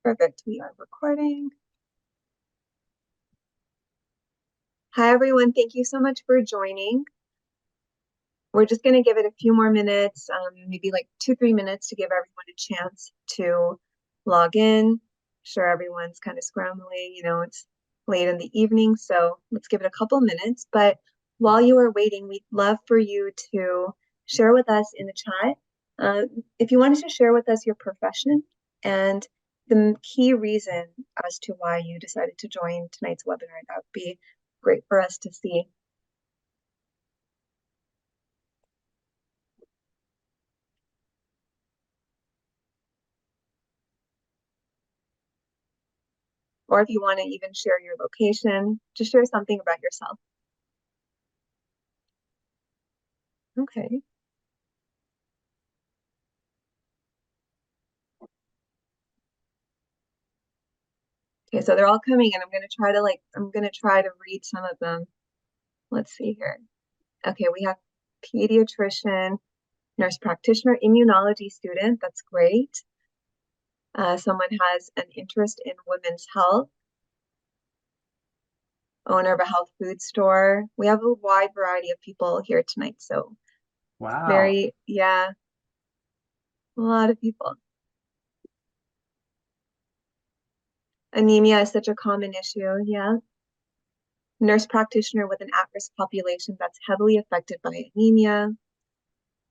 Perfect. We are recording. Hi, everyone. Thank you so much for joining. We're just going to give it a few more minutes, maybe like 2-3 minutes to give everyone a chance to log in. Sure, everyone's kind of scrambling. It's late in the evening, so let's give it a couple minutes. But while you are waiting, we'd love for you to share with us in the chat. If you wanted to share with us your profession and the key reason as to why you decided to join tonight's webinar, that would be great for us to see. Or if you want to even share your location, just share something about yourself. Okay. Okay, so they're all coming in. I'm gonna try to read some of them. Let's see here. Okay, we have pediatrician, nurse practitioner, immunology student. That's great. Someone has an interest in women's health. Owner of a health food store. We have a wide variety of people here tonight, so wow. Yeah, a lot of people. Anemia is such a common issue, yeah. Nurse practitioner with an at-risk population that's heavily affected by anemia.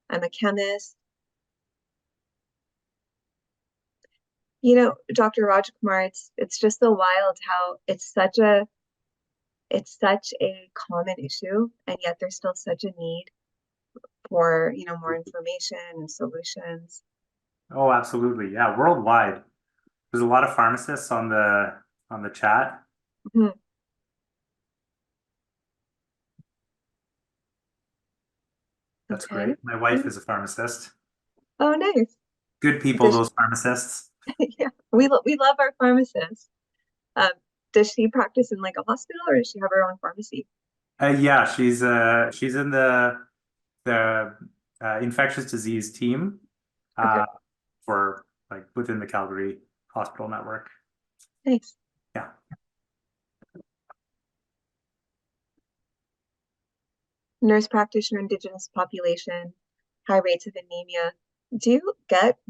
I'm a chemist. Dr. Rajakumar, it's just so wild how it's such a common issue, and yet there's still such a need for, more information and solutions. Oh, absolutely. Yeah, worldwide. There's a lot of pharmacists on the chat. Mhm. That's Okay. great. My wife is a pharmacist. Oh, nice. Good people, Does those pharmacists. yeah, we love our pharmacists. Um, does she practice in like a hospital, or does she have her own pharmacy? Yeah, she's in the infectious disease team Okay, for like within the Calgary hospital network. nice. Yeah. Nurse practitioner, Indigenous population, high rates of anemia. Do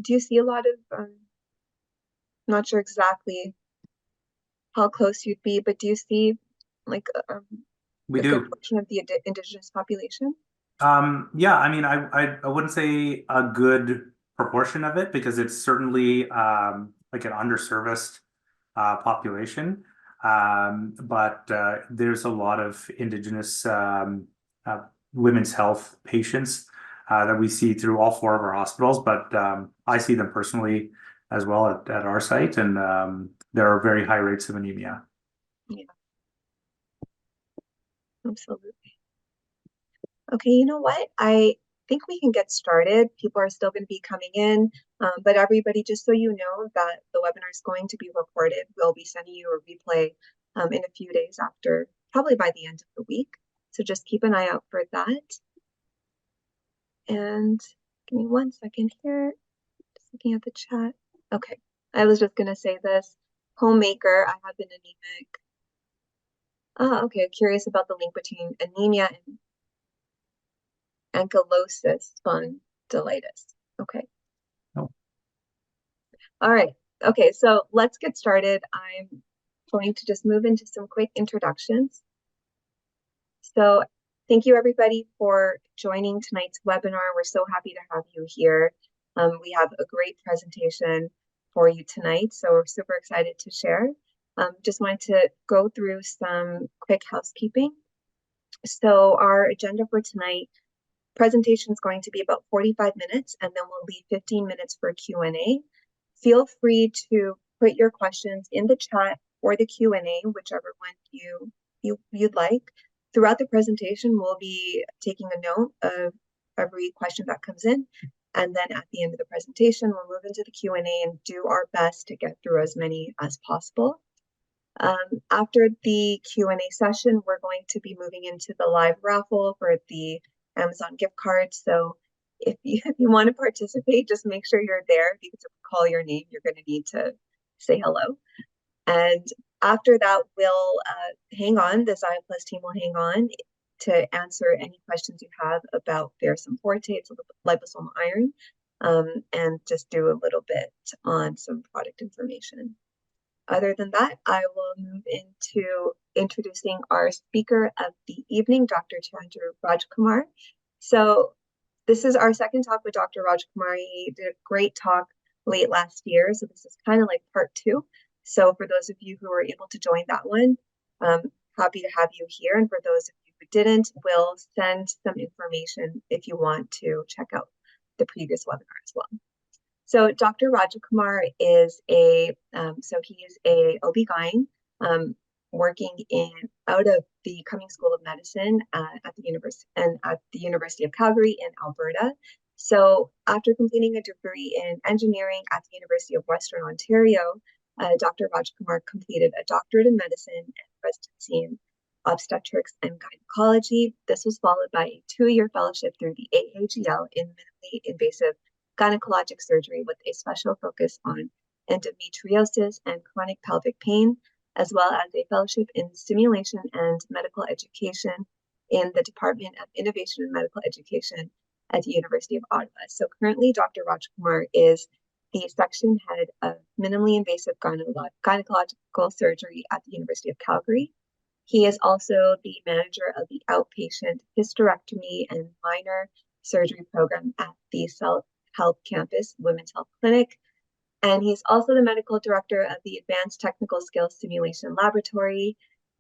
you see a lot of, not sure exactly how close you'd be, but do you see like We a good do. portion of the Indigenous population? Yeah, I mean, I wouldn't say a good proportion of it because it's certainly like an underserviced population. But there's a lot of Indigenous uh, women's health patients that we see through all four of our hospitals. But I see them personally as well at our site, and there are very high rates of anemia. Yeah, absolutely. Okay, you know what? I think we can get started. People are still going to be coming in, but everybody, just so you know that the webinar is going to be recorded. We'll be sending you a replay in a few days after, probably by the end of the week. So just keep an eye out for that. And give me 1 second here. Just looking at the chat. Okay, I was just going to say this. Homemaker, I have been anemic. Okay, curious about the link between anemia and ankylosing spondylitis. Okay. Oh. All right. Okay, so let's get started. I'm going to just move into some quick introductions. So thank you everybody for joining tonight's webinar. We're so happy to have you here. We have a great presentation for you tonight, so we're super excited to share. Just wanted to go through some quick housekeeping. So our agenda for tonight, presentation is going to be about 45 minutes, and then we'll leave 15 minutes for Q&A. Feel free to put your questions in the chat or the Q&A, whichever one you'd like. Throughout the presentation, we'll be taking a note of every question that comes in. And then at the end of the presentation, we'll move into the Q&A and do our best to get through as many as possible. After the Q&A session, we're going to be moving into the live raffle for the Amazon gift card. So if you want to participate, just make sure you're there, because if we call your name, you're going to need to say hello. And after that, we'll hang on. The Xia Plus team will hang on to answer any questions you have about ferrocin forte, it's liposomal iron, and just do a little bit on some product information. Other than that, I will move into introducing our speaker of the evening, Dr. Chandrew Rajakumar. So this is our second talk with Dr. Rajakumar. He did a great talk late last year, so this is kind of like part two. So for those of you who were able to join that one, happy to have you here. And for those of you who didn't, we'll send some information if you want to check out the previous webinar as well. So Dr. Rajakumar is he's a OB-GYN working out of the Cummings School of Medicine at the University of Calgary in Alberta. So after completing a degree in engineering at the University of Western Ontario, Dr. Rajakumar completed a doctorate in medicine and residency in obstetrics and gynecology. This was followed by a 2-year fellowship through the AAGL in minimally invasive gynecologic surgery with a special focus on endometriosis and chronic pelvic pain, as well as a fellowship in stimulation and medical education in the Department of Innovation and Medical Education at the University of Ottawa. So currently, Dr. Rajakumar is the section head of minimally invasive gynecological surgery at the University of Calgary. He is also the manager of the outpatient hysterectomy and minor surgery program at the South Health Campus Women's Health Clinic. And he's also the medical director of the Advanced Technical Skills Simulation Laboratory.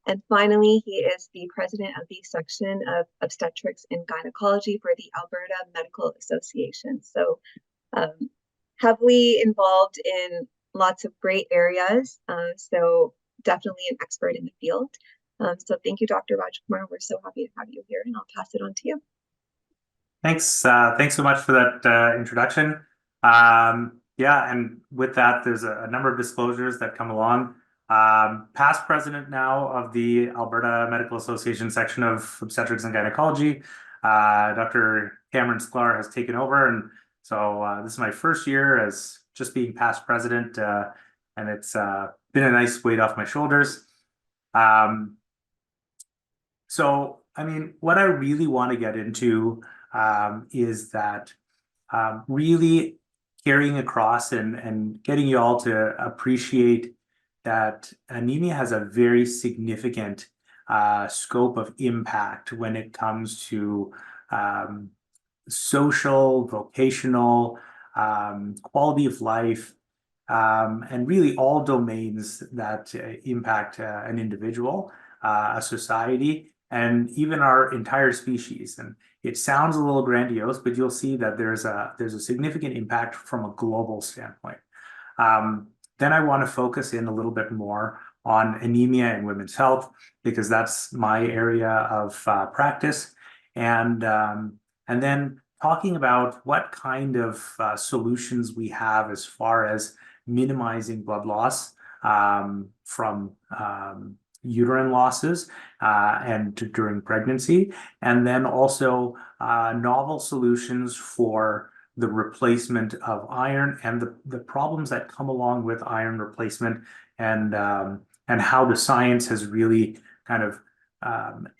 And finally, he is the president of the section of obstetrics and gynecology for the Alberta Medical Association. So heavily involved in lots of great areas. So definitely an expert in the field. So thank you, Dr. Rajakumar. We're so happy to have you here, and I'll pass it on to you. Thanks. Thanks so much for that introduction. Yeah, and with that, there's a number of disclosures that come along. Past president now of the Alberta Medical Association section of obstetrics and gynecology, Dr. Cameron Sklar has taken over, and so this is my first year as just being past president, and it's been a nice weight off my shoulders. So, I mean, what I really want to get into is that really carrying across and getting you all to appreciate that anemia has a very significant scope of impact when it comes to social, vocational, quality of life, and really all domains that impact an individual, a society, and even our entire species. And it sounds a little grandiose, but you'll see that there's a significant impact from a global standpoint. Then I want to focus in a little bit more on anemia and women's health, because that's my area of practice. And then talking about what kind of solutions we have as far as minimizing blood loss from uterine losses and during pregnancy, and then also novel solutions for the replacement of iron and the problems that come along with iron replacement, and how the science has really kind of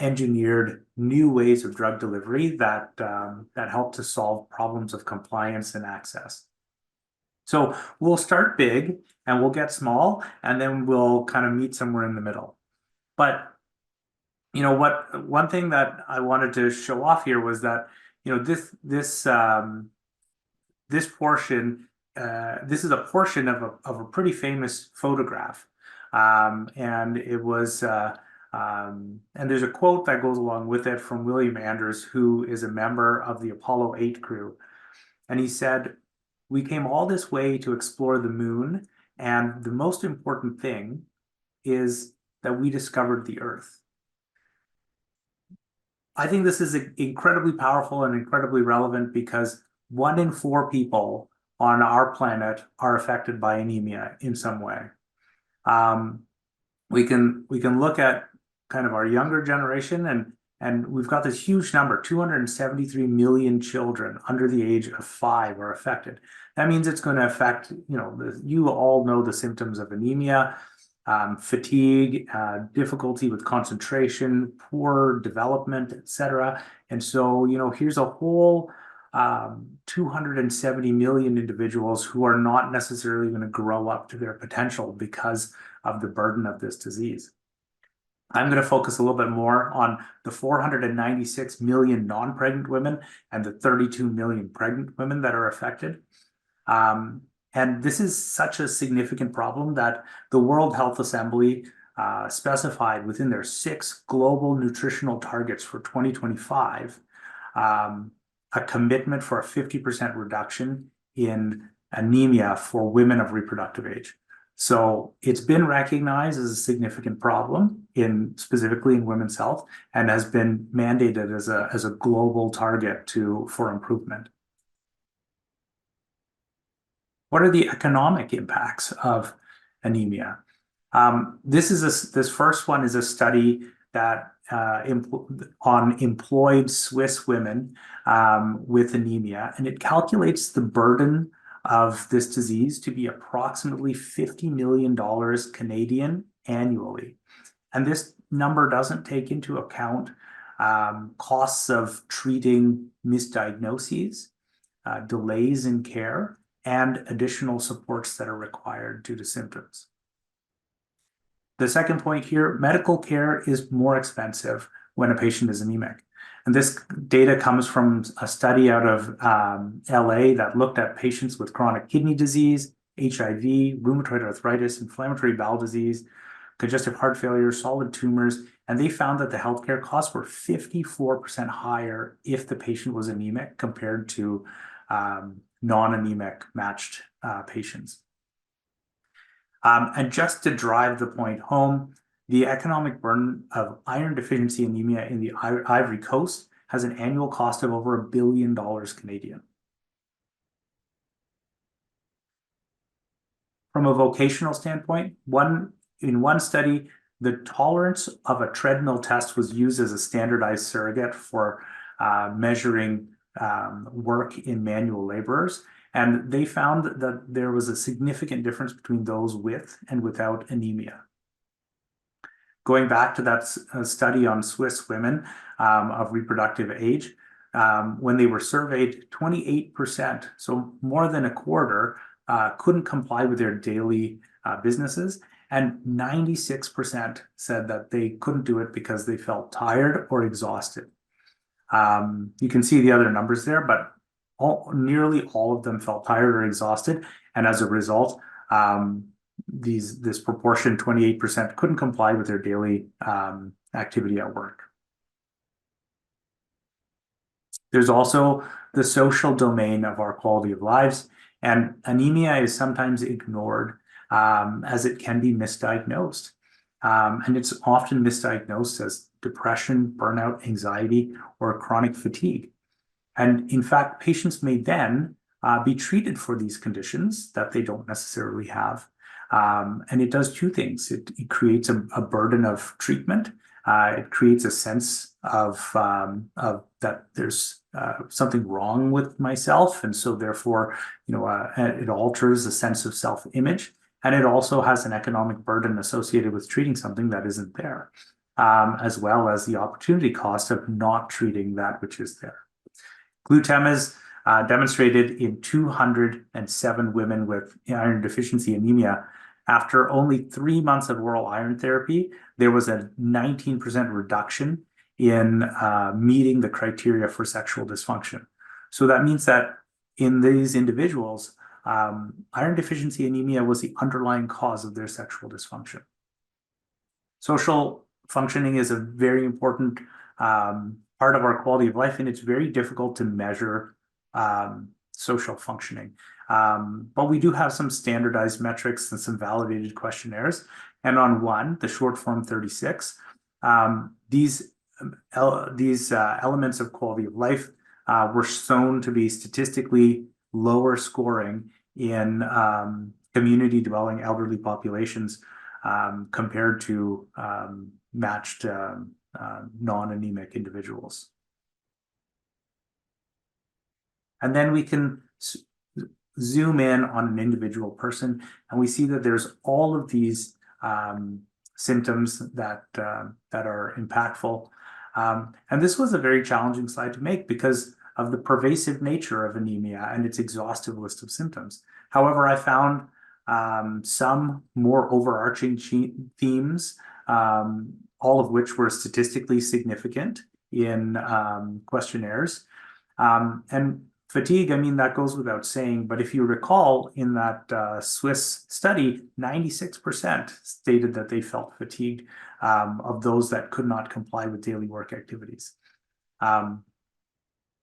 engineered new ways of drug delivery that help to solve problems of compliance and access. So we'll start big and we'll get small, and then we'll kind of meet somewhere in the middle. But one thing that I wanted to show off here was that this portion, this is a portion of a pretty famous photograph, and it was and there's a quote that goes along with it from William Andrews, who is a member of the Apollo 8 crew, and he said, "We came all this way to explore the moon, and the most important thing is that we discovered the Earth." I think this is incredibly powerful and incredibly relevant, because 1 in 4 people on our planet are affected by anemia in some way. We can look at kind of our younger generation, And we've got this huge number, 273 million children under the age of 5 are affected. That means it's going to affect, you all know the symptoms of anemia, fatigue, difficulty with concentration, poor development, etc. And so, here's a whole 270 million individuals who are not necessarily going to grow up to their potential because of the burden of this disease. I'm going to focus a little bit more on the 496 million non-pregnant women and the 32 million pregnant women that are affected. And this is such a significant problem that the World Health Assembly specified within their 6 global nutritional targets for 2025 a commitment for a 50% reduction in anemia for women of reproductive age. So it's been recognized as a significant problem specifically in women's health and has been mandated as a global target for improvement. What are the economic impacts of anemia? This first one is a study that on employed Swiss women with anemia, and it calculates the burden of this disease to be approximately $50 million Canadian annually. And this number doesn't take into account costs of treating misdiagnoses, delays in care, and additional supports that are required due to symptoms. The second point here, medical care is more expensive when a patient is anemic. And this data comes from a study out of LA that looked at patients with chronic kidney disease, HIV, rheumatoid arthritis, inflammatory bowel disease, congestive heart failure, solid tumors, and they found that the healthcare costs were 54% higher if the patient was anemic compared to non-anemic matched patients. And just to drive the point home, the economic burden of iron deficiency anemia in the Ivory Coast has an annual cost of over $1 billion Canadian. From a vocational standpoint, in one study, the tolerance of a treadmill test was used as a standardized surrogate for measuring work in manual laborers. And they found that there was a significant difference between those with and without anemia. Going back to that study on Swiss women of reproductive age, when they were surveyed, 28%, so more than a quarter, couldn't comply with their daily businesses. And 96% said that they couldn't do it because they felt tired or exhausted. You can see the other numbers there, but nearly all of them felt tired or exhausted. And as a result, this proportion, 28%, couldn't comply with their daily activity at work. There's also the social domain of our quality of lives, and anemia is sometimes ignored as it can be misdiagnosed. And it's often misdiagnosed as depression, burnout, anxiety, or chronic fatigue. And in fact, patients may then be treated for these conditions that they don't necessarily have. And it does two things. It creates a burden of treatment. It creates a sense of that there's something wrong with myself. And so therefore, it alters the sense of self-image. And it also has an economic burden associated with treating something that isn't there, as well as the opportunity cost of not treating that which is there. Glutam is demonstrated in 207 women with iron deficiency anemia. After only 3 months of oral iron therapy, there was a 19% reduction in meeting the criteria for sexual dysfunction. So that means that in these individuals, iron deficiency anemia was the underlying cause of their sexual dysfunction. Social functioning is a very important part of our quality of life, and it's very difficult to measure social functioning. But we do have some standardized metrics and some validated questionnaires. And on one, the short form 36, these elements of quality of life were shown to be statistically lower scoring in community dwelling elderly populations compared to matched non-anemic individuals. And then we can zoom in on an individual person, and we see that there's all of these symptoms that are impactful. And this was a very challenging slide to make because of the pervasive nature of anemia and its exhaustive list of symptoms. However, I found some more overarching themes, all of which were statistically significant in questionnaires. And fatigue, I mean, that goes without saying, but if you recall in that Swiss study, 96% stated that they felt fatigued of those that could not comply with daily work activities.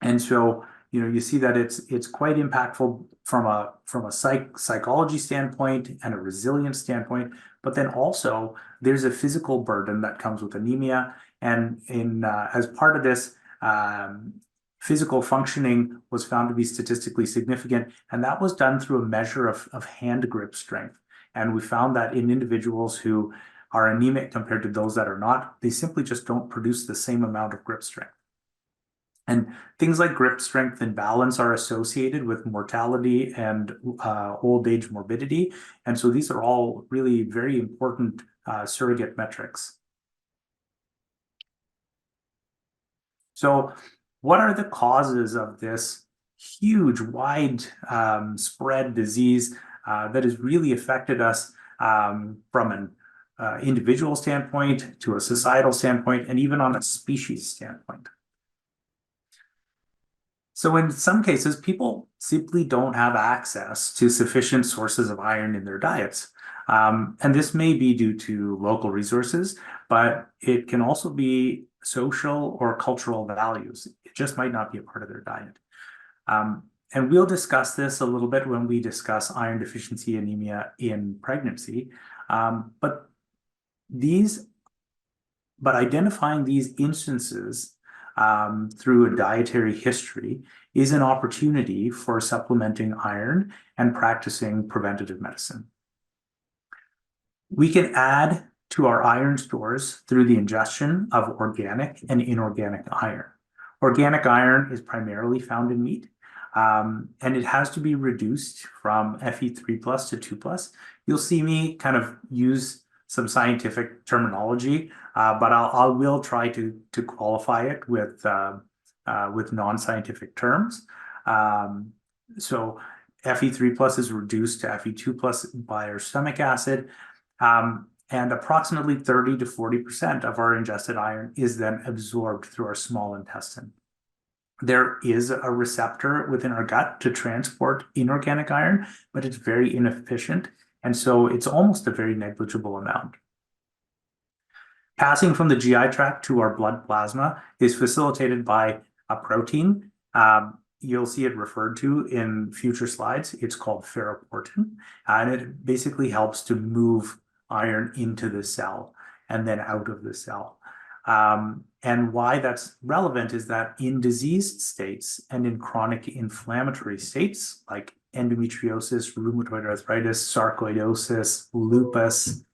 And so, you see that it's quite impactful from a psychology standpoint and a resilience standpoint, but then also there's a physical burden that comes with anemia. And as part of this, physical functioning was found to be statistically significant, and that was done through a measure of hand grip strength. And we found that in individuals who are anemic compared to those that are not, they simply just don't produce the same amount of grip strength. And things like grip strength and balance are associated with mortality and old age morbidity. And so these are all really very important surrogate metrics. So what are the causes of this huge, wide spread disease that has really affected us from an individual standpoint to a societal standpoint and even on a species standpoint? So in some cases, people simply don't have access to sufficient sources of iron in their diets. And this may be due to local resources, but it can also be social or cultural values. It just might not be a part of their diet. And we'll discuss this a little bit when we discuss iron deficiency anemia in pregnancy. But identifying these instances through a dietary history is an opportunity for supplementing iron and practicing preventative medicine. We can add to our iron stores through the ingestion of organic and inorganic iron. Organic iron is primarily found in meat, and it has to be reduced from Fe3+ to 2+. You'll see me kind of use some scientific terminology, but I will try to qualify it with non-scientific terms. So Fe3+ is reduced to Fe2+ by our stomach acid, and approximately 30 to 40% of our ingested iron is then absorbed through our small intestine. There is a receptor within our gut to transport inorganic iron, but it's very inefficient. And so it's almost a very negligible amount. Passing from the GI tract to our blood plasma is facilitated by a protein. You'll see it referred to in future slides. It's called ferroportin, and it basically helps to move iron into the cell and then out of the cell. And why that's relevant is that in diseased states and in chronic inflammatory states like endometriosis, rheumatoid arthritis, sarcoidosis, lupus,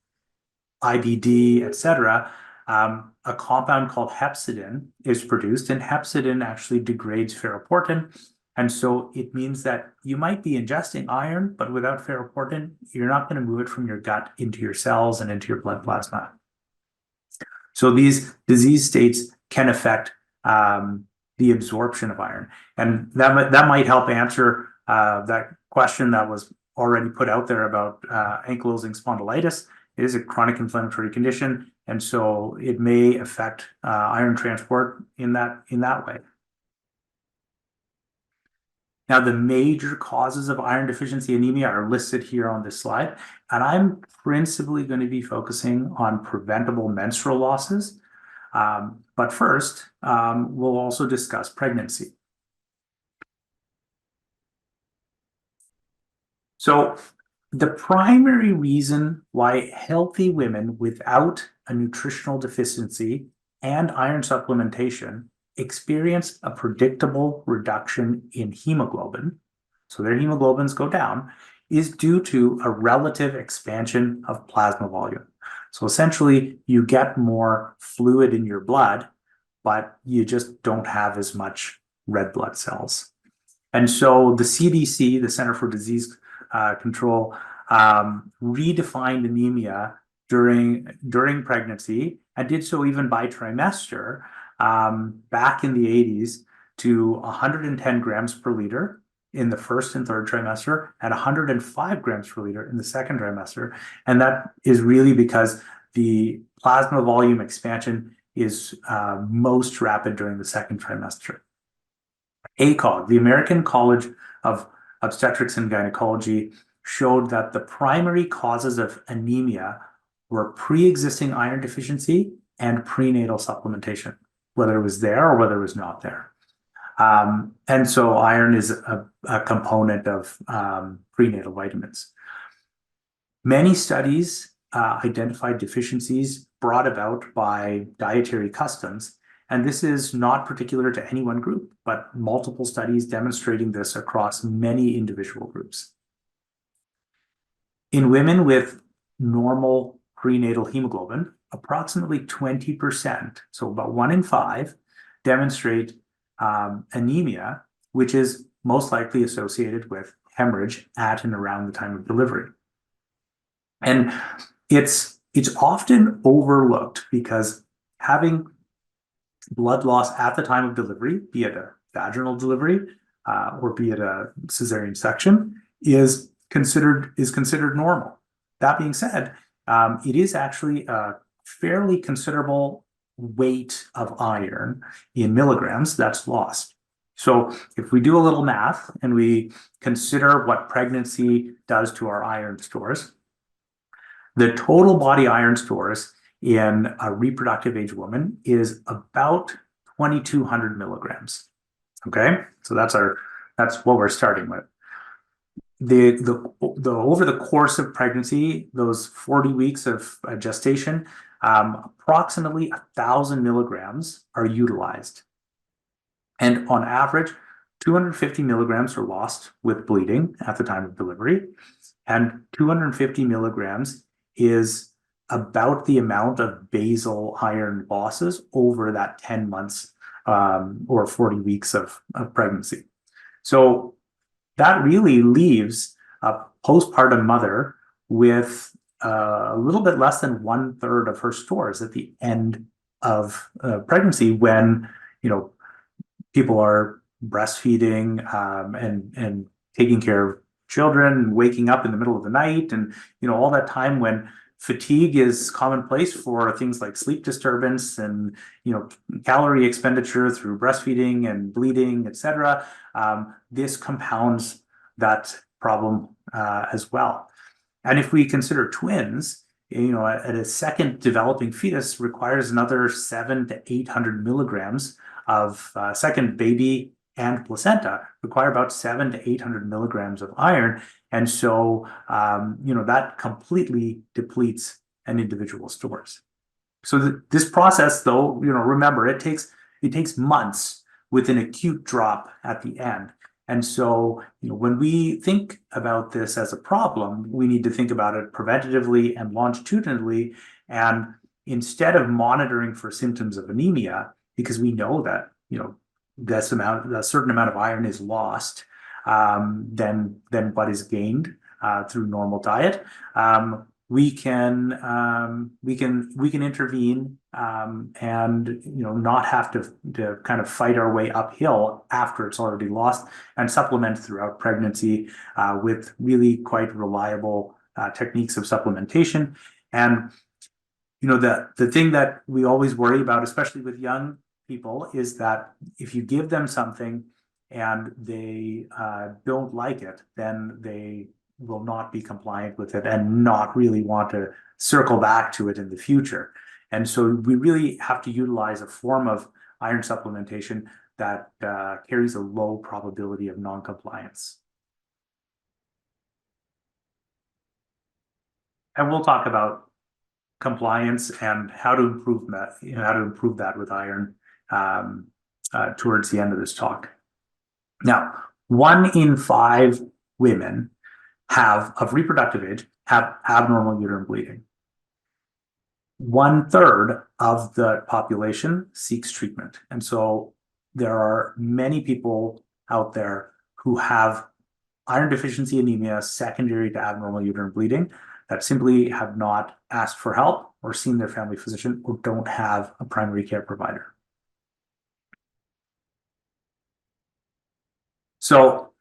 IBD, etc., a compound called hepcidin is produced, and hepcidin actually degrades ferroportin. And so it means that you might be ingesting iron, but without ferroportin, you're not going to move it from your gut into your cells and into your blood plasma. So these disease states can affect the absorption of iron. And that might help answer that question that was already put out there about ankylosing spondylitis. It is a chronic inflammatory condition, and so it may affect iron transport in that way. Now, the major causes of iron deficiency anemia are listed here on this slide, and I'm principally going to be focusing on preventable menstrual losses. But first, we'll also discuss pregnancy. So the primary reason why healthy women without a nutritional deficiency and iron supplementation experience a predictable reduction in hemoglobin, so their hemoglobins go down, is due to a relative expansion of plasma volume. So essentially, you get more fluid in your blood, but you just don't have as much red blood cells. And so the CDC, the Center for Disease Control, redefined anemia during pregnancy, and did so even by trimester back in the 80s to 110 grams per liter in the first and third trimester, and 105 grams per liter in the second trimester. And that is really because the plasma volume expansion is most rapid during the second trimester. ACOG, the American College of Obstetrics and Gynecology, showed that the primary causes of anemia were pre-existing iron deficiency and prenatal supplementation, whether it was there or whether it was not there. And so iron is a component of prenatal vitamins. Many studies identified deficiencies brought about by dietary customs, and this is not particular to any one group, but multiple studies demonstrating this across many individual groups. In women with normal prenatal hemoglobin, approximately 20%, so about 1 in 5, demonstrate anemia, which is most likely associated with hemorrhage at and around the time of delivery. And it's often overlooked because having blood loss at the time of delivery, be it a vaginal delivery or be it a cesarean section, is considered normal. That being said, it is actually a fairly considerable weight of iron in milligrams that's lost. So if we do a little math and we consider what pregnancy does to our iron stores, the total body iron stores in a reproductive age woman is about 2,200 milligrams. Okay, so that's what we're starting with. The over the course of pregnancy, those 40 weeks of gestation, approximately 1,000 milligrams are utilized, and on average, 250 milligrams are lost with bleeding at the time of delivery, and 250 milligrams is about the amount of basal iron losses over that 10 months or 40 weeks of pregnancy. So that really leaves a postpartum mother with a little bit less than 1/3 of her stores at the end of pregnancy, when people are breastfeeding and taking care of children, waking up in the middle of the night, and all that time when fatigue is commonplace for things like sleep disturbance and calorie expenditure through breastfeeding and bleeding, etc. This compounds that problem as well. And if we consider twins, at a second developing fetus requires another 700 to 800 milligrams of second baby and placenta require about 700 to 800 milligrams of iron. And so, that completely depletes an individual's stores. So this process, though, remember, it takes months with an acute drop at the end. And so, when we think about this as a problem, we need to think about it preventatively and longitudinally. And instead of monitoring for symptoms of anemia, because we know that, a certain amount of iron is lost than what is gained through normal diet, we can intervene and not have to kind of fight our way uphill after it's already lost, and supplement throughout pregnancy with really quite reliable techniques of supplementation. And the thing that we always worry about, especially with young people, is that if you give them something and they don't like it, then they will not be compliant with it and not really want to circle back to it in the future. And so we really have to utilize a form of iron supplementation that carries a low probability of non-compliance. And we'll talk about compliance and how to improve that with iron towards the end of this talk. Now, 1 in 5 women of reproductive age have abnormal uterine bleeding. 1/3 of the population seeks treatment. And so there are many people out there who have iron deficiency anemia secondary to abnormal uterine bleeding that simply have not asked for help or seen their family physician or don't have a primary care provider. So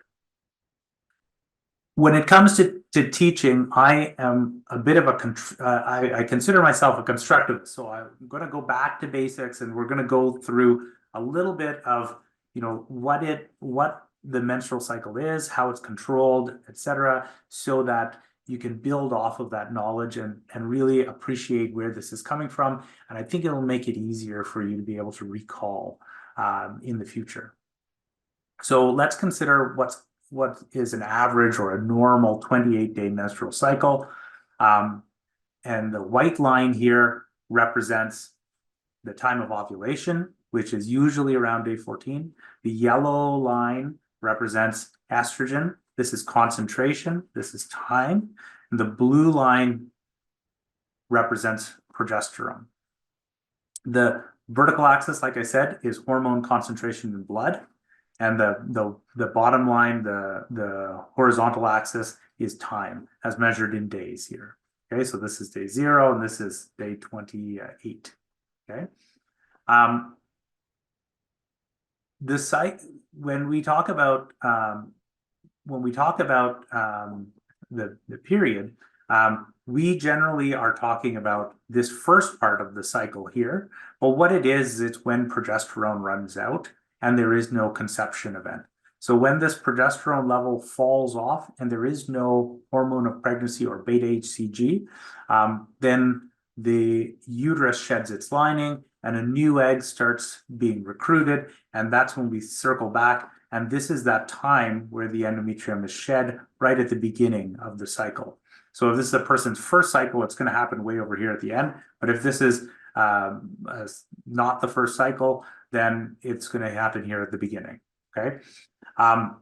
when it comes to teaching, I am a bit of I consider myself a constructivist. So I'm going to go back to basics, and we're going to go through a little bit of, what the menstrual cycle is, how it's controlled, etc., so that you can build off of that knowledge and really appreciate where this is coming from. And I think it'll make it easier for you to be able to recall in the future. So let's consider what is an average or a normal 28-day menstrual cycle. And the white line here represents the time of ovulation, which is usually around day 14. The yellow line represents estrogen. This is concentration. This is time. And the blue line represents progesterone. The vertical axis, like I said, is hormone concentration in blood. And the bottom line, the horizontal axis, is time as measured in days here. Okay, so this is day 0 and this is day 28. Okay. The site when we talk about the period, we generally are talking about this first part of the cycle here. But what it is, it's when progesterone runs out and there is no conception event. So when this progesterone level falls off and there is no hormone of pregnancy or beta HCG, then the uterus sheds its lining and a new egg starts being recruited. And that's when we circle back. And this is that time where the endometrium is shed right at the beginning of the cycle. So if this is a person's first cycle, it's going to happen way over here at the end. But if this is not the first cycle, then it's going to happen here at the beginning. Okay. A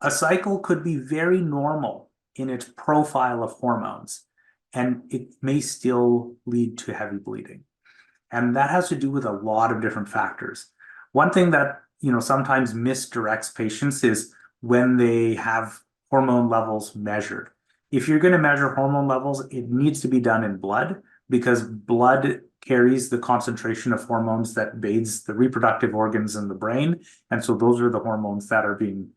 cycle could be very normal in its profile of hormones, and it may still lead to heavy bleeding. And that has to do with a lot of different factors. One thing that sometimes misdirects patients is when they have hormone levels measured. If you're going to measure hormone levels, it needs to be done in blood, because blood carries the concentration of hormones that bathes the reproductive organs in the brain. And so those are the hormones that are being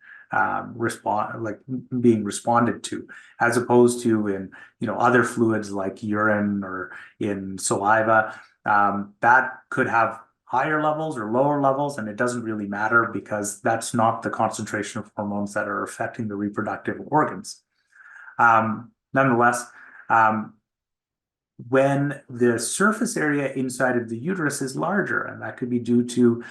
responded to, as opposed to in other fluids like urine or in saliva. That could have higher levels or lower levels, and it doesn't really matter because that's not the concentration of hormones that are affecting the reproductive organs. Nonetheless, when the surface area inside of the uterus is larger, and that could be due to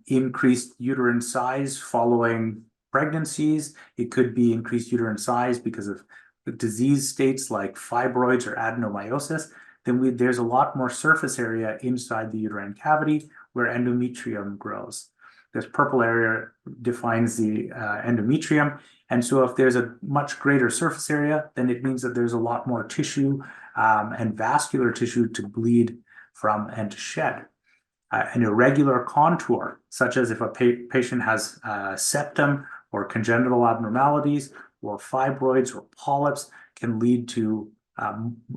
increased uterine size following pregnancies. It could be increased uterine size because of disease states like fibroids or adenomyosis. Then there's a lot more surface area inside the uterine cavity where endometrium grows. This purple area defines the endometrium. And so if there's a much greater surface area, then it means that there's a lot more tissue and vascular tissue to bleed from and to shed. An irregular contour, such as if a patient has septum or congenital abnormalities or fibroids or polyps, can lead to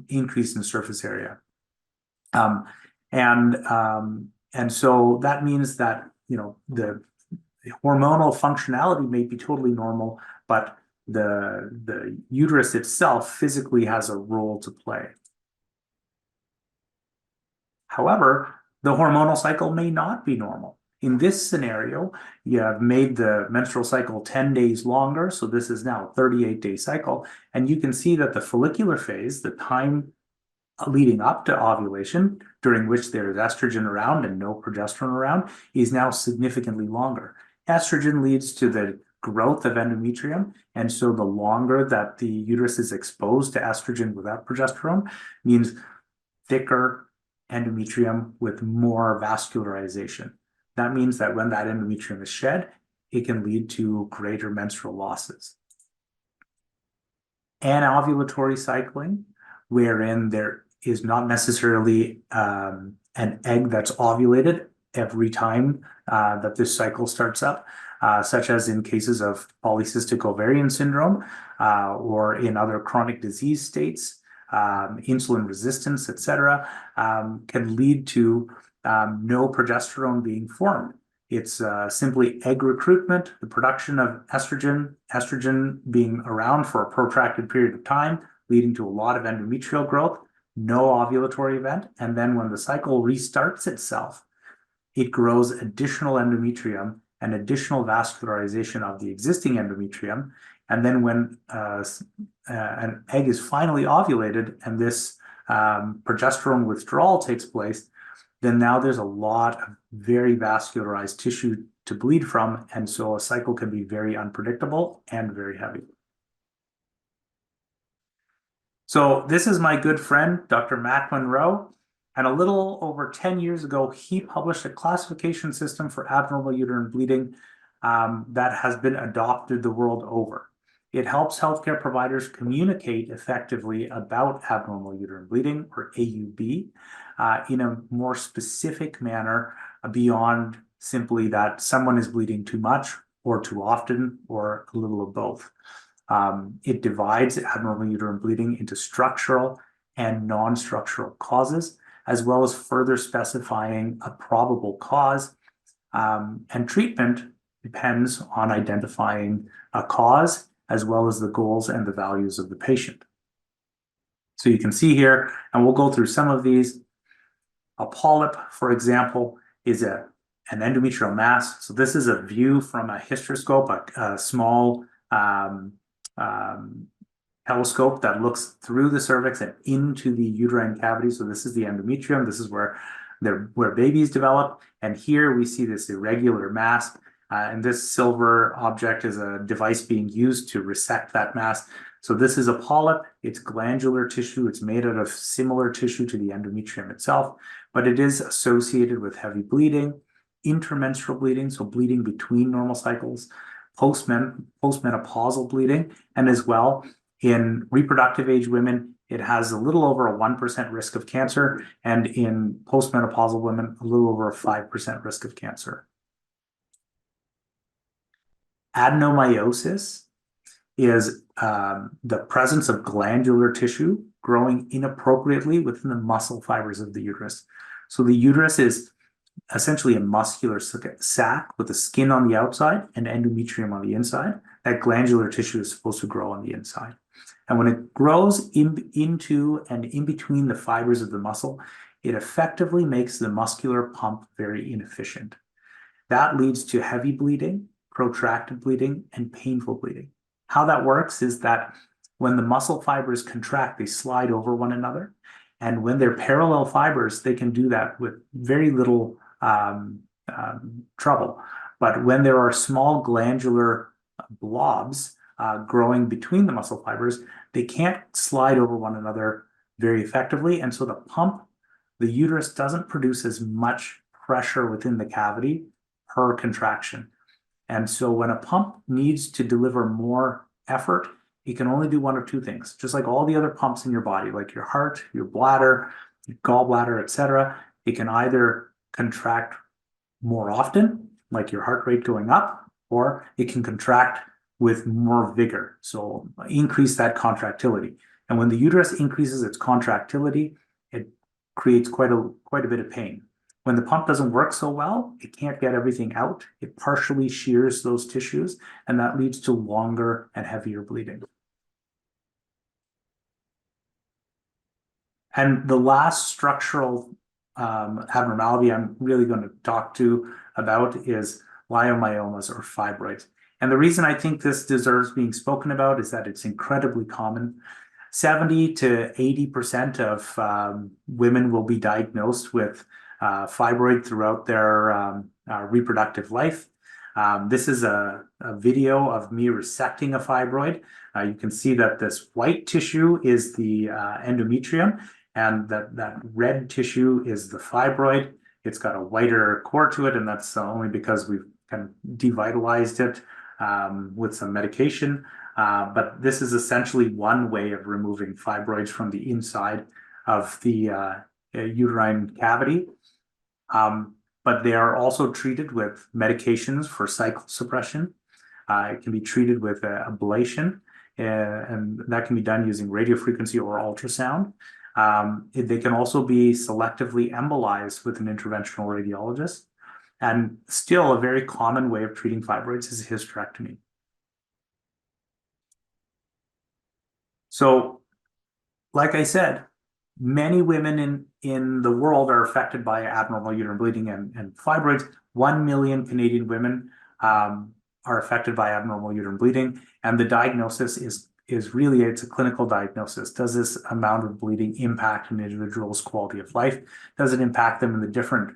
increase in surface area. And so that means that the hormonal functionality may be totally normal, but the uterus itself physically has a role to play. However, the hormonal cycle may not be normal. In this scenario, you have made the menstrual cycle 10 days longer, so this is now a 38-day cycle, and you can see that the follicular phase, the time leading up to ovulation, during which there is estrogen around and no progesterone around, is now significantly longer. Estrogen leads to the growth of endometrium, and so the longer that the uterus is exposed to estrogen without progesterone means thicker endometrium with more vascularization. That means that when that endometrium is shed, it can lead to greater menstrual losses. Anovulatory cycling, wherein there is not necessarily an egg that's ovulated every time that this cycle starts up, such as in cases of polycystic ovarian syndrome or in other chronic disease states, insulin resistance, etc., can lead to no progesterone being formed. It's simply egg recruitment, the production of estrogen being around for a protracted period of time, leading to a lot of endometrial growth, no ovulatory event. And then when the cycle restarts itself, it grows additional endometrium and additional vascularization of the existing endometrium. And then when an egg is finally ovulated and this progesterone withdrawal takes place, then now there's a lot of very vascularized tissue to bleed from. And so a cycle can be very unpredictable and very heavy. So this is my good friend, Dr. Matt Monroe. And a little over 10 years ago, he published a classification system for abnormal uterine bleeding that has been adopted the world over. It helps healthcare providers communicate effectively about abnormal uterine bleeding, or AUB, in a more specific manner beyond simply that someone is bleeding too much or too often or a little of both. It divides abnormal uterine bleeding into structural and non-structural causes, as well as further specifying a probable cause. And treatment depends on identifying a cause, as well as the goals and the values of the patient. So you can see here, and we'll go through some of these. A polyp, for example, is an endometrial mass. So this is a view from a hysteroscope, a small telescope that looks through the cervix and into the uterine cavity. So this is the endometrium. This is where babies develop. And here we see this irregular mass. And this silver object is a device being used to resect that mass. So this is a polyp. It's glandular tissue. It's made out of similar tissue to the endometrium itself, but it is associated with heavy bleeding, intermenstrual bleeding, so bleeding between normal cycles, postmenopausal bleeding, and as well in reproductive age women, it has a little over a 1% risk of cancer, and in postmenopausal women, a little over a 5% risk of cancer. Adenomyosis is the presence of glandular tissue growing inappropriately within the muscle fibers of the uterus. So the uterus is essentially a muscular sac with the skin on the outside and endometrium on the inside. That glandular tissue is supposed to grow on the inside. And when it grows into and in between the fibers of the muscle, it effectively makes the muscular pump very inefficient. That leads to heavy bleeding, protracted bleeding, and painful bleeding. How that works is that when the muscle fibers contract, they slide over one another. And when they're parallel fibers, they can do that with very little trouble. But when there are small glandular blobs growing between the muscle fibers, they can't slide over one another very effectively. And so the uterus doesn't produce as much pressure within the cavity per contraction. And so when a pump needs to deliver more effort, it can only do one of two things, just like all the other pumps in your body, like your heart, your bladder, your gallbladder, etc. It can either contract more often, like your heart rate going up, or it can contract with more vigor, so increase that contractility. And when the uterus increases its contractility, it creates quite a bit of pain. When the pump doesn't work so well, it can't get everything out. It partially shears those tissues, and that leads to longer and heavier bleeding. And the last structural abnormality I'm really going to talk about is leiomyomas, or fibroids. And the reason I think this deserves being spoken about is that it's incredibly common. 70 to 80% of women will be diagnosed with fibroid throughout their reproductive life. This is a video of me resecting a fibroid. You can see that this white tissue is the endometrium, and that red tissue is the fibroid. It's got a whiter core to it, and that's only because we've kind of devitalized it with some medication. But this is essentially one way of removing fibroids from the inside of the uterine cavity. But they are also treated with medications for cycle suppression. It can be treated with ablation, and that can be done using radiofrequency or ultrasound. They can also be selectively embolized with an interventional radiologist. And still, a very common way of treating fibroids is hysterectomy. So, like I said, many women in the world are affected by abnormal uterine bleeding and fibroids. 1 million Canadian women are affected by abnormal uterine bleeding, and the diagnosis is really, it's a clinical diagnosis. Does this amount of bleeding impact an individual's quality of life? Does it impact them in the different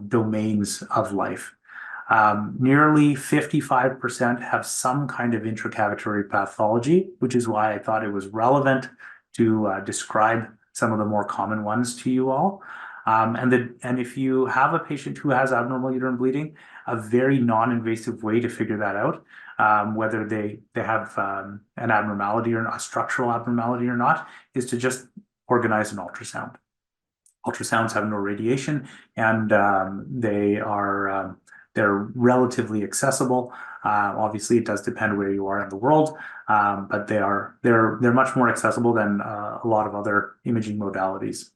domains of life? Nearly 55% have some kind of intracavitary pathology, which is why I thought it was relevant to describe some of the more common ones to you all. And if you have a patient who has abnormal uterine bleeding, a very non-invasive way to figure that out, whether they have an abnormality or a structural abnormality or not, is to just organize an ultrasound. Ultrasounds have no radiation, and they're relatively accessible. Obviously, it does depend where you are in the world, but they're much more accessible than a lot of other imaging modalities.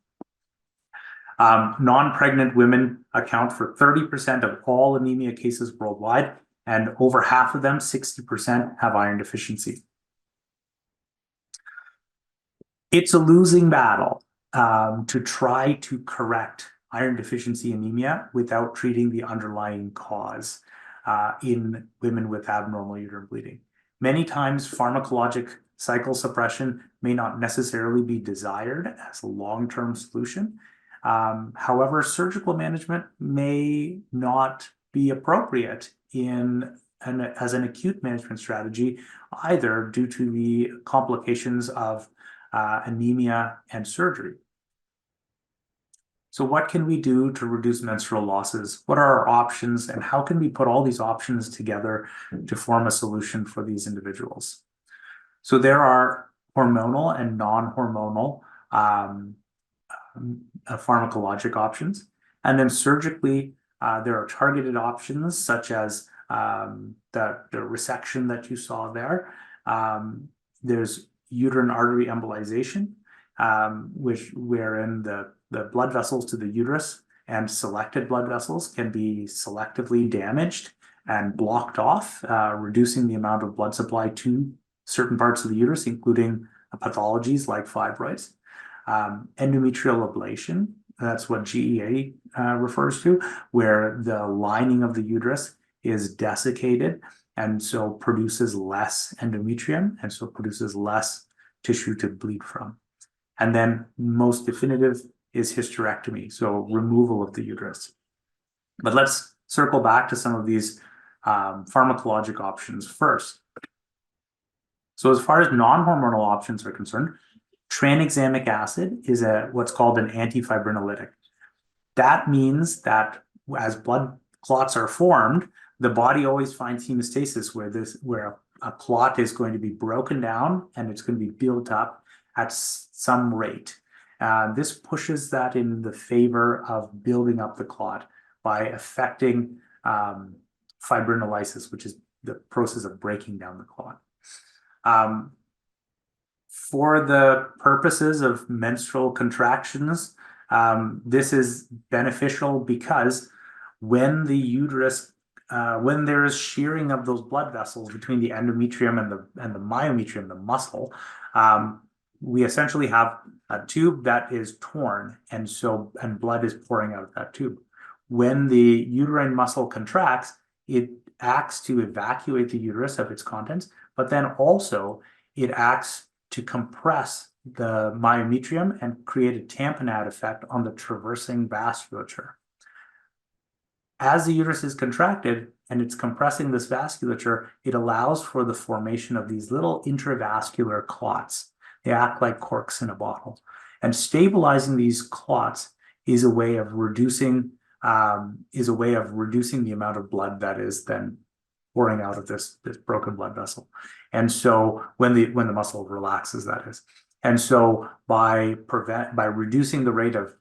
Non-pregnant women account for 30% of all anemia cases worldwide, and over half of them, 60%, have iron deficiency. It's a losing battle to try to correct iron deficiency anemia without treating the underlying cause in women with abnormal uterine bleeding. Many times, pharmacologic cycle suppression may not necessarily be desired as a long-term solution. However, surgical management may not be appropriate as an acute management strategy either, due to the complications of anemia and surgery. So what can we do to reduce menstrual losses? What are our options, and how can we put all these options together to form a solution for these individuals? So there are hormonal and non-hormonal pharmacologic options. And then surgically, there are targeted options such as the resection that you saw there. There's uterine artery embolization, wherein the blood vessels to the uterus and selected blood vessels can be selectively damaged and blocked off, reducing the amount of blood supply to certain parts of the uterus, including pathologies like fibroids. Endometrial ablation, that's what GEA refers to, where the lining of the uterus is desiccated and so produces less endometrium and so produces less tissue to bleed from. And then most definitive is hysterectomy, so removal of the uterus. But let's circle back to some of these pharmacologic options first. So as far as non-hormonal options are concerned, tranexamic acid is what's called an antifibrinolytic. That means that as blood clots are formed, the body always finds hemostasis where a clot is going to be broken down and it's going to be built up at some rate. This pushes that in the favor of building up the clot by affecting fibrinolysis, which is the process of breaking down the clot. For the purposes of menstrual contractions, this is beneficial because when the uterus, when there is shearing of those blood vessels between the endometrium and the myometrium, the muscle, we essentially have a tube that is torn, and blood is pouring out of that tube. When the uterine muscle contracts, it acts to evacuate the uterus of its contents, but then also it acts to compress the myometrium and create a tamponade effect on the traversing vasculature. As the uterus is contracted and it's compressing this vasculature, it allows for the formation of these little intravascular clots. They act like corks in a bottle. And stabilizing these clots is a way of reducing the amount of blood that is then pouring out of this broken blood vessel. And so when the muscle relaxes, that is. And so by reducing the rate of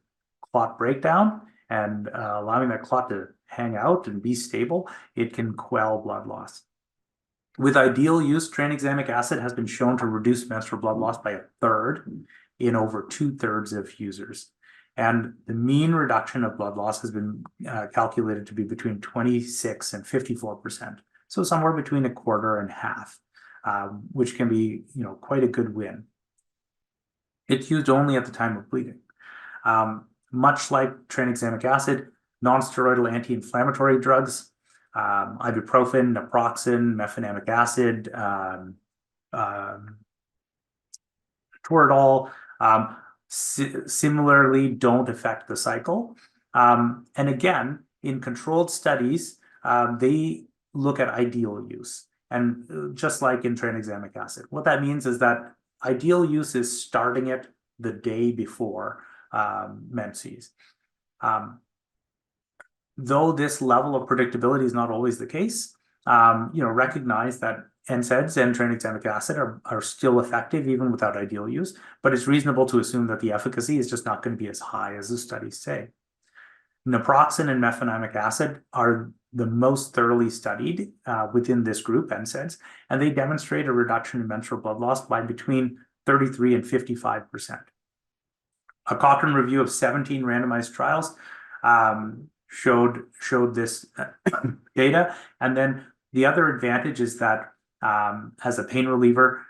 clot breakdown and allowing that clot to hang out and be stable, it can quell blood loss. With ideal use, tranexamic acid has been shown to reduce menstrual blood loss by 1/3 in over 2/3 of users. And the mean reduction of blood loss has been calculated to be between 26 and 54%. So somewhere between 1/4 and half, which can be, quite a good win. It's used only at the time of bleeding. Much like tranexamic acid, non-steroidal anti-inflammatory drugs, ibuprofen, naproxen, mefenamic acid, Toradol, similarly don't affect the cycle. And again, in controlled studies, they look at ideal use. And just like in tranexamic acid, what that means is that ideal use is starting it the day before menses. Though this level of predictability is not always the case, recognize that NSAIDs and tranexamic acid are still effective even without ideal use, but it's reasonable to assume that the efficacy is just not going to be as high as the studies say. Naproxen and mefenamic acid are the most thoroughly studied within this group, NSAIDs, and they demonstrate a reduction in menstrual blood loss by between 33 and 55%. A Cochrane review of 17 randomized trials showed this data. And then the other advantage is that as a pain reliever,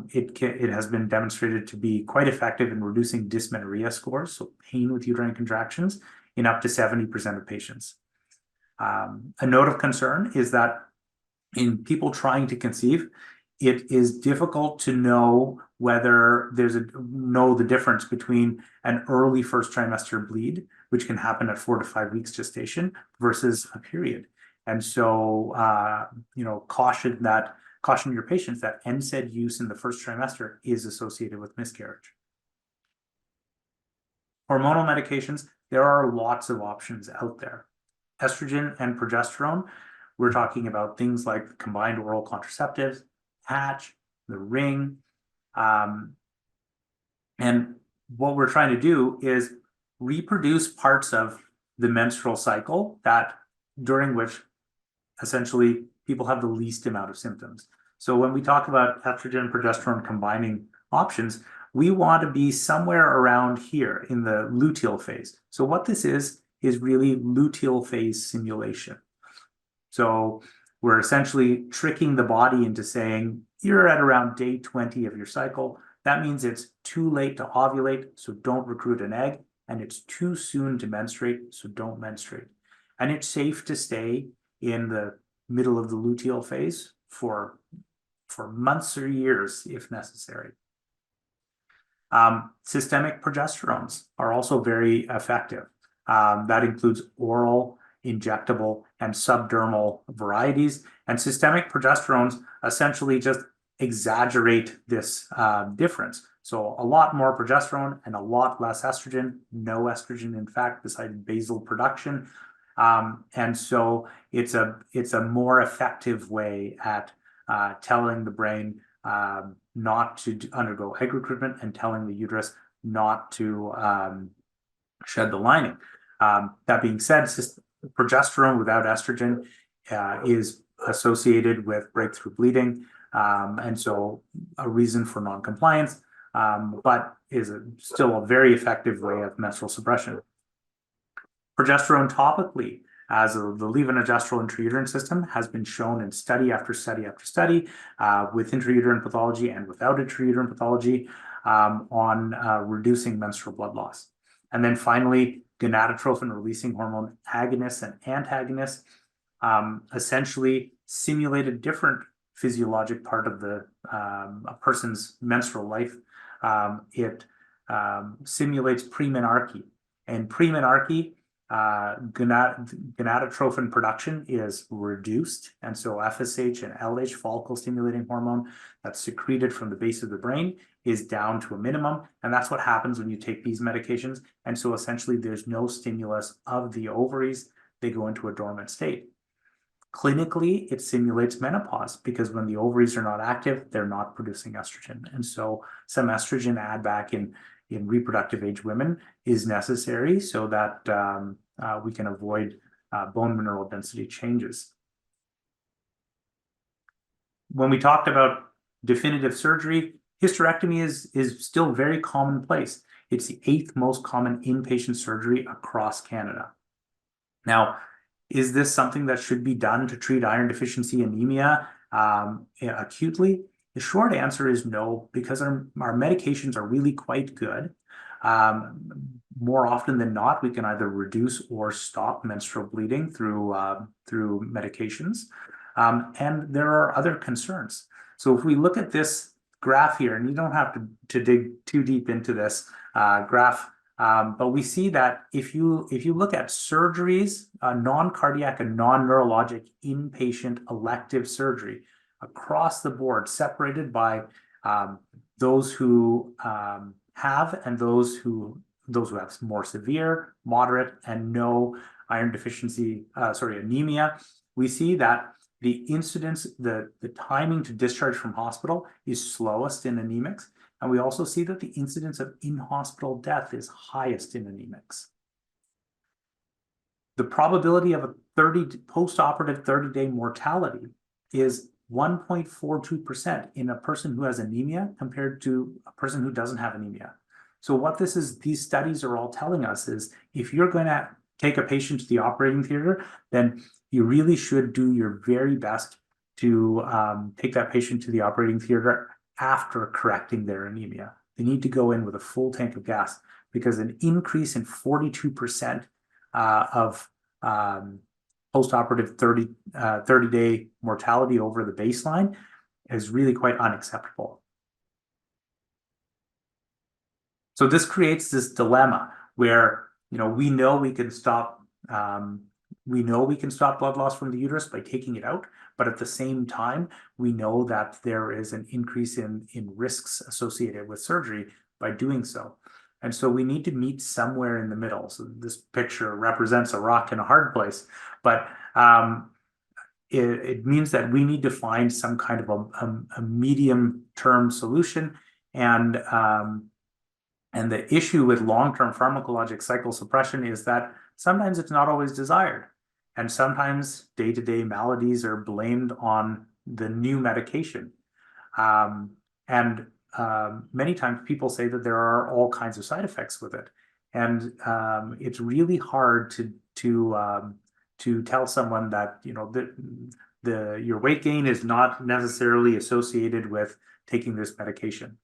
it has been demonstrated to be quite effective in reducing dysmenorrhea scores, so pain with uterine contractions, in up to 70% of patients. A note of concern is that in people trying to conceive, it is difficult to know whether know the difference between an early first trimester bleed, which can happen at 4 to 5 weeks gestation, versus a period. And so, caution your patients that NSAID use in the first trimester is associated with miscarriage. Hormonal medications, there are lots of options out there. Estrogen and progesterone, we're talking about things like combined oral contraceptives, patch, the ring. And what we're trying to do is reproduce parts of the menstrual cycle during which essentially people have the least amount of symptoms. So when we talk about estrogen and progesterone combining options, we want to be somewhere around here in the luteal phase. So what this is really luteal phase simulation. So we're essentially tricking the body into saying, you're at around day 20 of your cycle. That means it's too late to ovulate, so don't recruit an egg, and it's too soon to menstruate, so don't menstruate. And it's safe to stay in the middle of the luteal phase for months or years if necessary. Systemic progesterones are also very effective. That includes oral, injectable, and subdermal varieties. And systemic progesterones essentially just exaggerate this difference. So a lot more progesterone and a lot less estrogen, no estrogen, in fact, besides basal production. And so it's a more effective way at telling the brain not to undergo egg recruitment and telling the uterus not to shed the lining. That being said, progesterone without estrogen is associated with breakthrough bleeding, and so a reason for non-compliance, but is still a very effective way of menstrual suppression. Progesterone topically as the levonorgestrel intrauterine system has been shown in study after study after study with intrauterine pathology and without intrauterine pathology on reducing menstrual blood loss. And then finally, gonadotrophin releasing hormone agonists and antagonists essentially simulate a different physiologic part of a person's menstrual life. It simulates premenarche. And premenarche, gonadotrophin production is reduced. And so FSH and LH, follicle stimulating hormone that's secreted from the base of the brain, is down to a minimum. And that's what happens when you take these medications. And so essentially there's no stimulus of the ovaries. They go into a dormant state. Clinically, it simulates menopause because when the ovaries are not active, they're not producing estrogen. And so some estrogen add back in reproductive age women is necessary so that we can avoid bone mineral density changes. When we talked about definitive surgery, hysterectomy is still very commonplace. It's the 8th most common inpatient surgery across Canada. Now, is this something that should be done to treat iron deficiency anemia acutely? The short answer is no, because our medications are really quite good. More often than not, we can either reduce or stop menstrual bleeding through medications. And there are other concerns. So if we look at this graph here, and you don't have to dig too deep into this graph, but we see that if you look at surgeries, non-cardiac and non-neurologic inpatient elective surgery across the board, separated by those who have and those who have more severe, moderate, and no iron deficiency, anemia, we see that the incidence, the timing to discharge from hospital is slowest in anemics. And we also see that the incidence of in-hospital death is highest in anemics. The probability of a post-operative 30-day mortality is 1.42% in a person who has anemia compared to a person who doesn't have anemia. So what these studies are all telling us is if you're going to take a patient to the operating theater, then you really should do your very best to take that patient to the operating theater after correcting their anemia. They need to go in with a full tank of gas because an increase in 42% of post-operative 30-day mortality over the baseline is really quite unacceptable. So this creates this dilemma where we know we can stop blood loss from the uterus by taking it out, but at the same time, we know that there is an increase in risks associated with surgery by doing so. And so we need to meet somewhere in the middle. So this picture represents a rock in a hard place, but it means that we need to find some kind of a medium-term solution. And the issue with long-term pharmacologic cycle suppression is that sometimes it's not always desired. And sometimes day-to-day maladies are blamed on the new medication. Many times people say that there are all kinds of side effects with it. And it's really hard to tell someone that, your weight gain is not necessarily associated with taking this medication.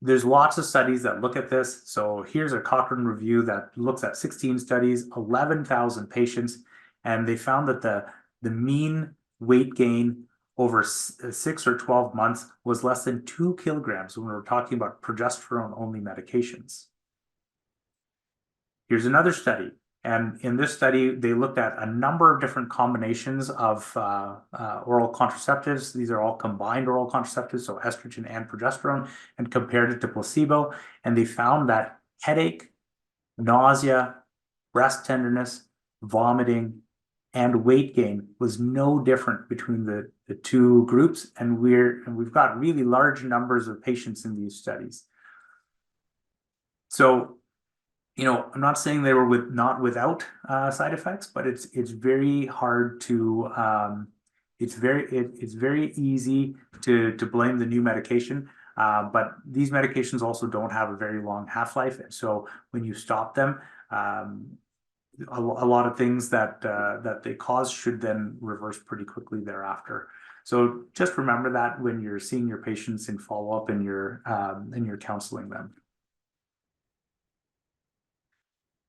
There's lots of studies that look at this. So here's a Cochrane review that looks at 16 studies, 11,000 patients, and they found that the mean weight gain over 6 or 12 months was less than 2 kilograms when we're talking about progesterone-only medications. Here's another study. And in this study, they looked at a number of different combinations of oral contraceptives. These are all combined oral contraceptives, so estrogen and progesterone, and compared it to placebo. And they found that headache, nausea, breast tenderness, vomiting, and weight gain was no different between the two groups. And we've got really large numbers of patients in these studies. So I'm not saying they were not without side effects, but it's very hard to it's very easy to blame the new medication. But these medications also don't have a very long half-life, and so when you stop them, a lot of things that they cause should then reverse pretty quickly thereafter. So just remember that when you're seeing your patients in follow-up and you're counseling them.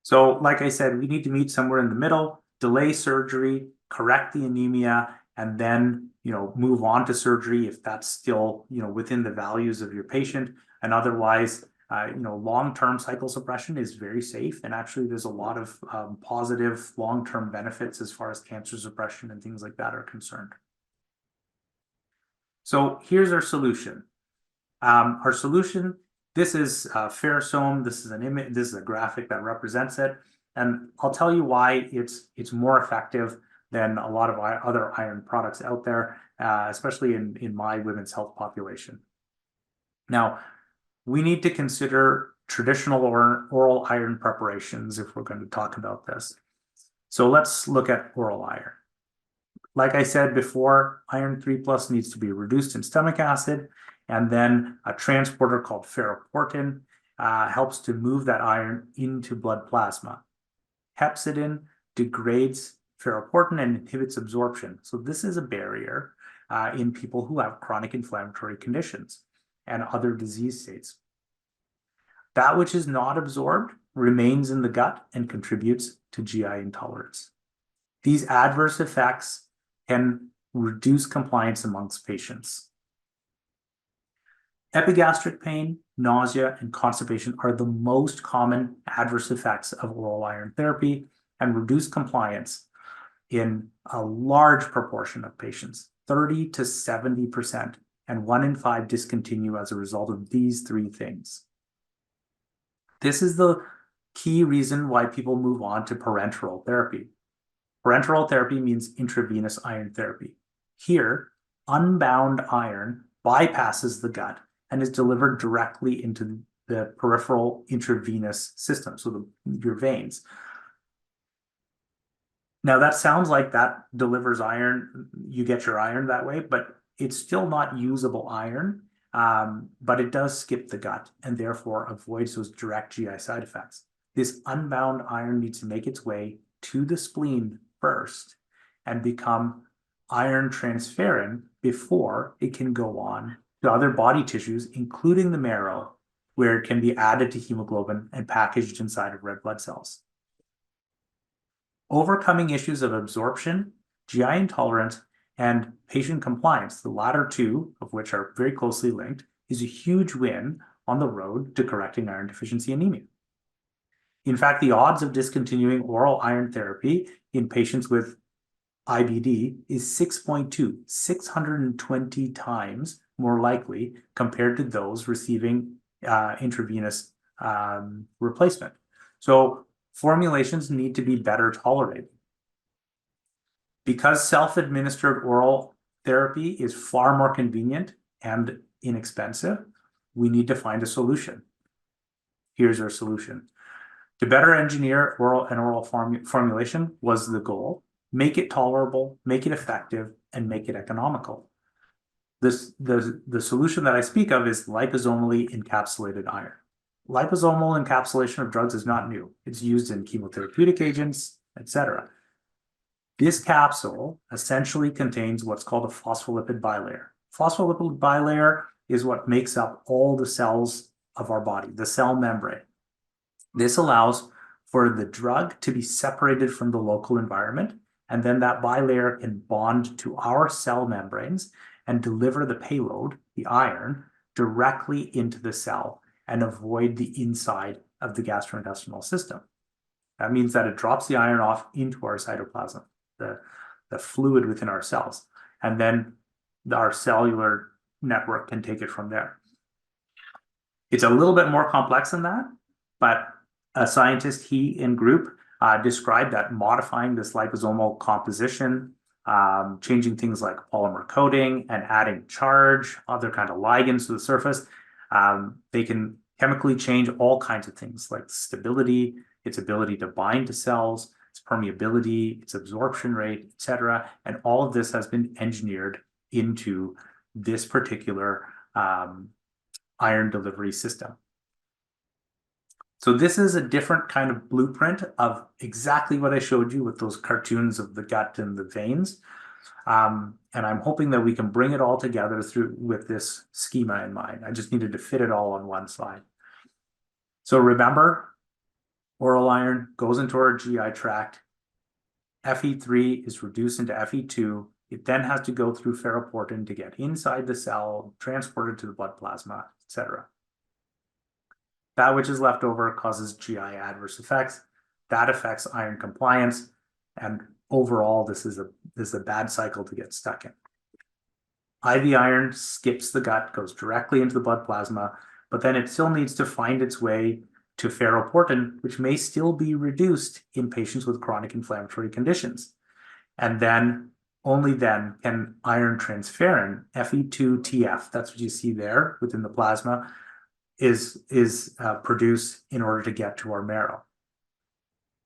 So like I said, we need to meet somewhere in the middle, delay surgery, correct the anemia, and then, move on to surgery if that's still, within the values of your patient. And otherwise, long-term cycle suppression is very safe. And actually, there's a lot of positive long-term benefits as far as cancer suppression and things like that are concerned. So here's our solution. This is ferrosome. This is an image. This is a graphic that represents it, and I'll tell you why it's more effective than a lot of other iron products out there, especially in my women's health population. Now, we need to consider traditional oral iron preparations if we're going to talk about this. So let's look at oral iron. Like I said before, iron 3+ needs to be reduced in stomach acid, and then a transporter called ferroportin helps to move that iron into blood plasma. Hepcidin degrades ferroportin and inhibits absorption. So this is a barrier in people who have chronic inflammatory conditions and other disease states. That which is not absorbed remains in the gut and contributes to GI intolerance. These adverse effects can reduce compliance amongst patients. Epigastric pain, nausea, and constipation are the most common adverse effects of oral iron therapy and reduce compliance in a large proportion of patients, 30 to 70%, and 1 in 5 discontinue as a result of these 3 things. This is the key reason why people move on to parenteral therapy. Parenteral therapy means intravenous iron therapy. Here, unbound iron bypasses the gut and is delivered directly into the peripheral intravenous system, so your veins. Now, that sounds like that delivers iron, you get your iron that way, but it's still not usable iron, but it does skip the gut and therefore avoids those direct GI side effects. This unbound iron needs to make its way to the spleen first and become iron transferrin before it can go on to other body tissues, including the marrow, where it can be added to hemoglobin and packaged inside of red blood cells. Overcoming issues of absorption, GI intolerance, and patient compliance, the latter 2 of which are very closely linked, is a huge win on the road to correcting iron deficiency anemia. In fact, the odds of discontinuing oral iron therapy in patients with IBD is 6.2, 620 times more likely compared to those receiving intravenous replacement. So formulations need to be better tolerated. Because self-administered oral therapy is far more convenient and inexpensive, we need to find a solution. Here's our solution. To better engineer oral formulation was the goal. Make it tolerable, make it effective, and make it economical. The solution that I speak of is liposomally encapsulated iron. Liposomal encapsulation of drugs is not new. It's used in chemotherapeutic agents, etc. This capsule essentially contains what's called a phospholipid bilayer. Phospholipid bilayer is what makes up all the cells of our body, the cell membrane. This allows for the drug to be separated from the local environment, and then that bilayer can bond to our cell membranes and deliver the payload, the iron, directly into the cell and avoid the inside of the gastrointestinal system. That means that it drops the iron off into our cytoplasm, the fluid within our cells, and then our cellular network can take it from there. It's a little bit more complex than that, but a scientist, he and group, described that modifying this liposomal composition, changing things like polymer coating and adding charge, other kind of ligands to the surface, they can chemically change all kinds of things like stability, its ability to bind to cells, its permeability, its absorption rate, etc. And all of this has been engineered into this particular iron delivery system. So this is a different kind of blueprint of exactly what I showed you with those cartoons of the gut and the veins. And I'm hoping that we can bring it all together with this schema in mind. I just needed to fit it all on one slide. So remember, oral iron goes into our GI tract. Fe3 is reduced into Fe2. It then has to go through ferroportin to get inside the cell, transported to the blood plasma, etc. That which is left over causes GI adverse effects. That affects iron compliance. And overall, this is a bad cycle to get stuck in. IV iron skips the gut, goes directly into the blood plasma, but then it still needs to find its way to ferroportin, which may still be reduced in patients with chronic inflammatory conditions. and then only then can iron transferrin, Fe2TF, that's what you see there within the plasma, is produced in order to get to our marrow.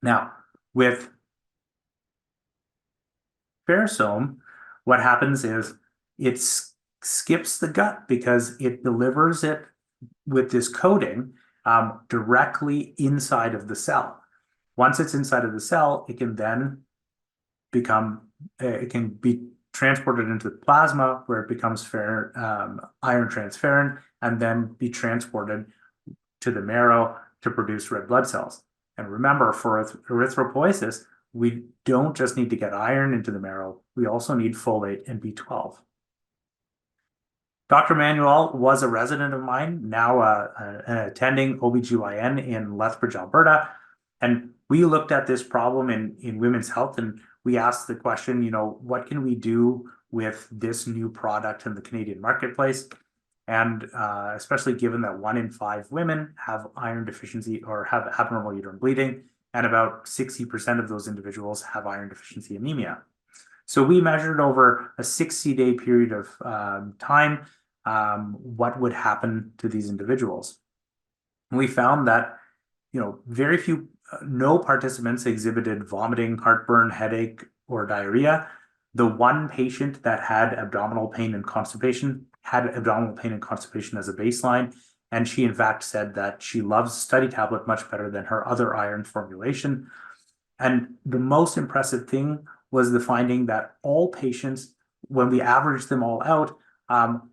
Now, with ferrosome, what happens is it skips the gut because it delivers it with this coating directly inside of the cell. Once it's inside of the cell, it can then it can be transported into the plasma where it becomes iron transferrin and then be transported to the marrow to produce red blood cells. And remember, for erythropoiesis, we don't just need to get iron into the marrow, we also need folate and B12. Dr. Manuel was a resident of mine, now an attending OBGYN in Lethbridge, Alberta. And we looked at this problem in women's health, and we asked the question, what can we do with this new product in the Canadian marketplace? And especially given that 1 in 5 women have iron deficiency or have abnormal uterine bleeding, and about 60% of those individuals have iron deficiency anemia. So we measured over a 60-day period of time what would happen to these individuals. And we found that very few, no participants exhibited vomiting, heartburn, headache, or diarrhea. The one patient that had abdominal pain and constipation had abdominal pain and constipation as a baseline, and she in fact said that she loves Study Tablet much better than her other iron formulation. And the most impressive thing was the finding that all patients, when we averaged them all out,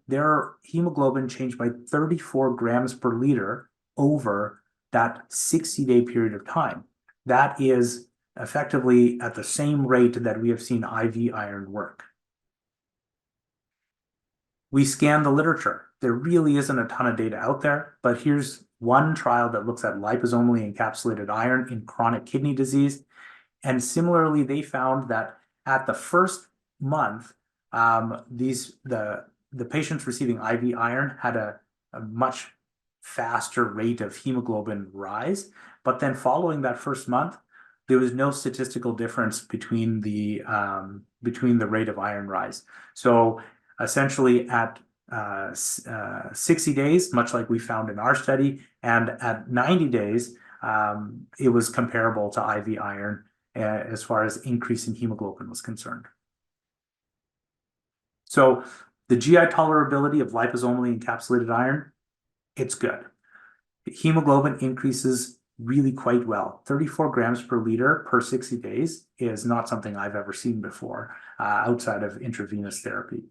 their hemoglobin changed by 34 grams per liter over that 60-day period of time. That is effectively at the same rate that we have seen IV iron work. We scanned the literature. There really isn't a ton of data out there, but here's one trial that looks at liposomally encapsulated iron in chronic kidney disease. And similarly, they found that at the first month, the patients receiving IV iron had a much faster rate of hemoglobin rise. But then following that first month, there was no statistical difference between the rate of iron rise. So essentially at 60 days, much like we found in our study, and at 90 days, it was comparable to IV iron as far as increase in hemoglobin was concerned. So the GI tolerability of liposomally encapsulated iron, it's good. Hemoglobin increases really quite well. 34 grams per liter per 60 days is not something I've ever seen before outside of intravenous therapy.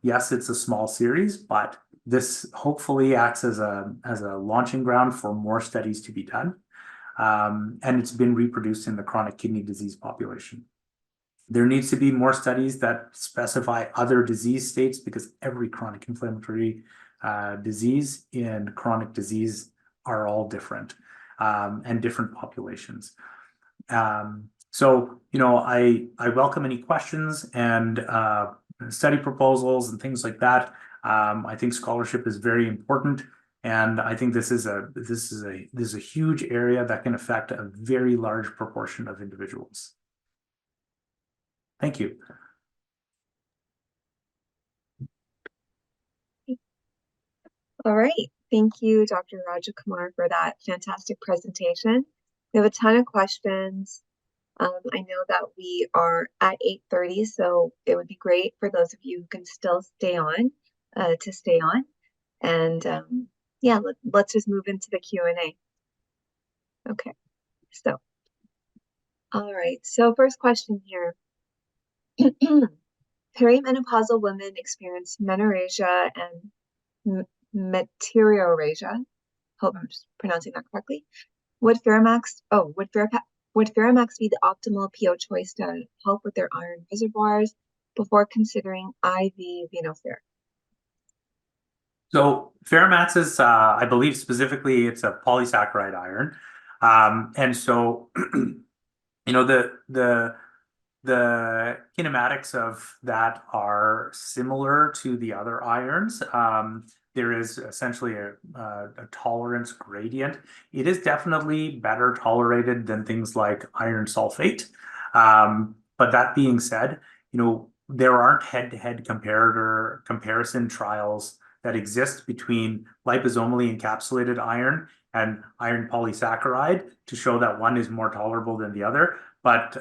Yes, it's a small series, but this hopefully acts as a launching ground for more studies to be done. And it's been reproduced in the chronic kidney disease population. There needs to be more studies that specify other disease states because every chronic inflammatory disease and chronic disease are all different and different populations. So, I welcome any questions and study proposals and things like that. I think scholarship is very important. And I think this is a huge area that can affect a very large proportion of individuals. Thank you. All right. Thank you, Dr. Rajakumar, for that fantastic presentation. We have a ton of questions. I know that we are at 8:30, so it would be great for those of you who can still stay on to stay on. And yeah, let's just move into the Q&A. Okay, so, all right. So first question here. Perimenopausal women experience menorrhagia and meteorrhagia. Hope I'm pronouncing that correctly. Would Ferromax be the optimal PO choice to help with their iron reservoirs before considering IV Venofer? So Ferromax is, I believe specifically, it's a polysaccharide iron. And so, the kinematics of that are similar to the other irons. There is essentially a tolerance gradient. It is definitely better tolerated than things like iron sulfate. But that being said, there aren't head-to-head comparison trials that exist between liposomally encapsulated iron and iron polysaccharide to show that one is more tolerable than the other. But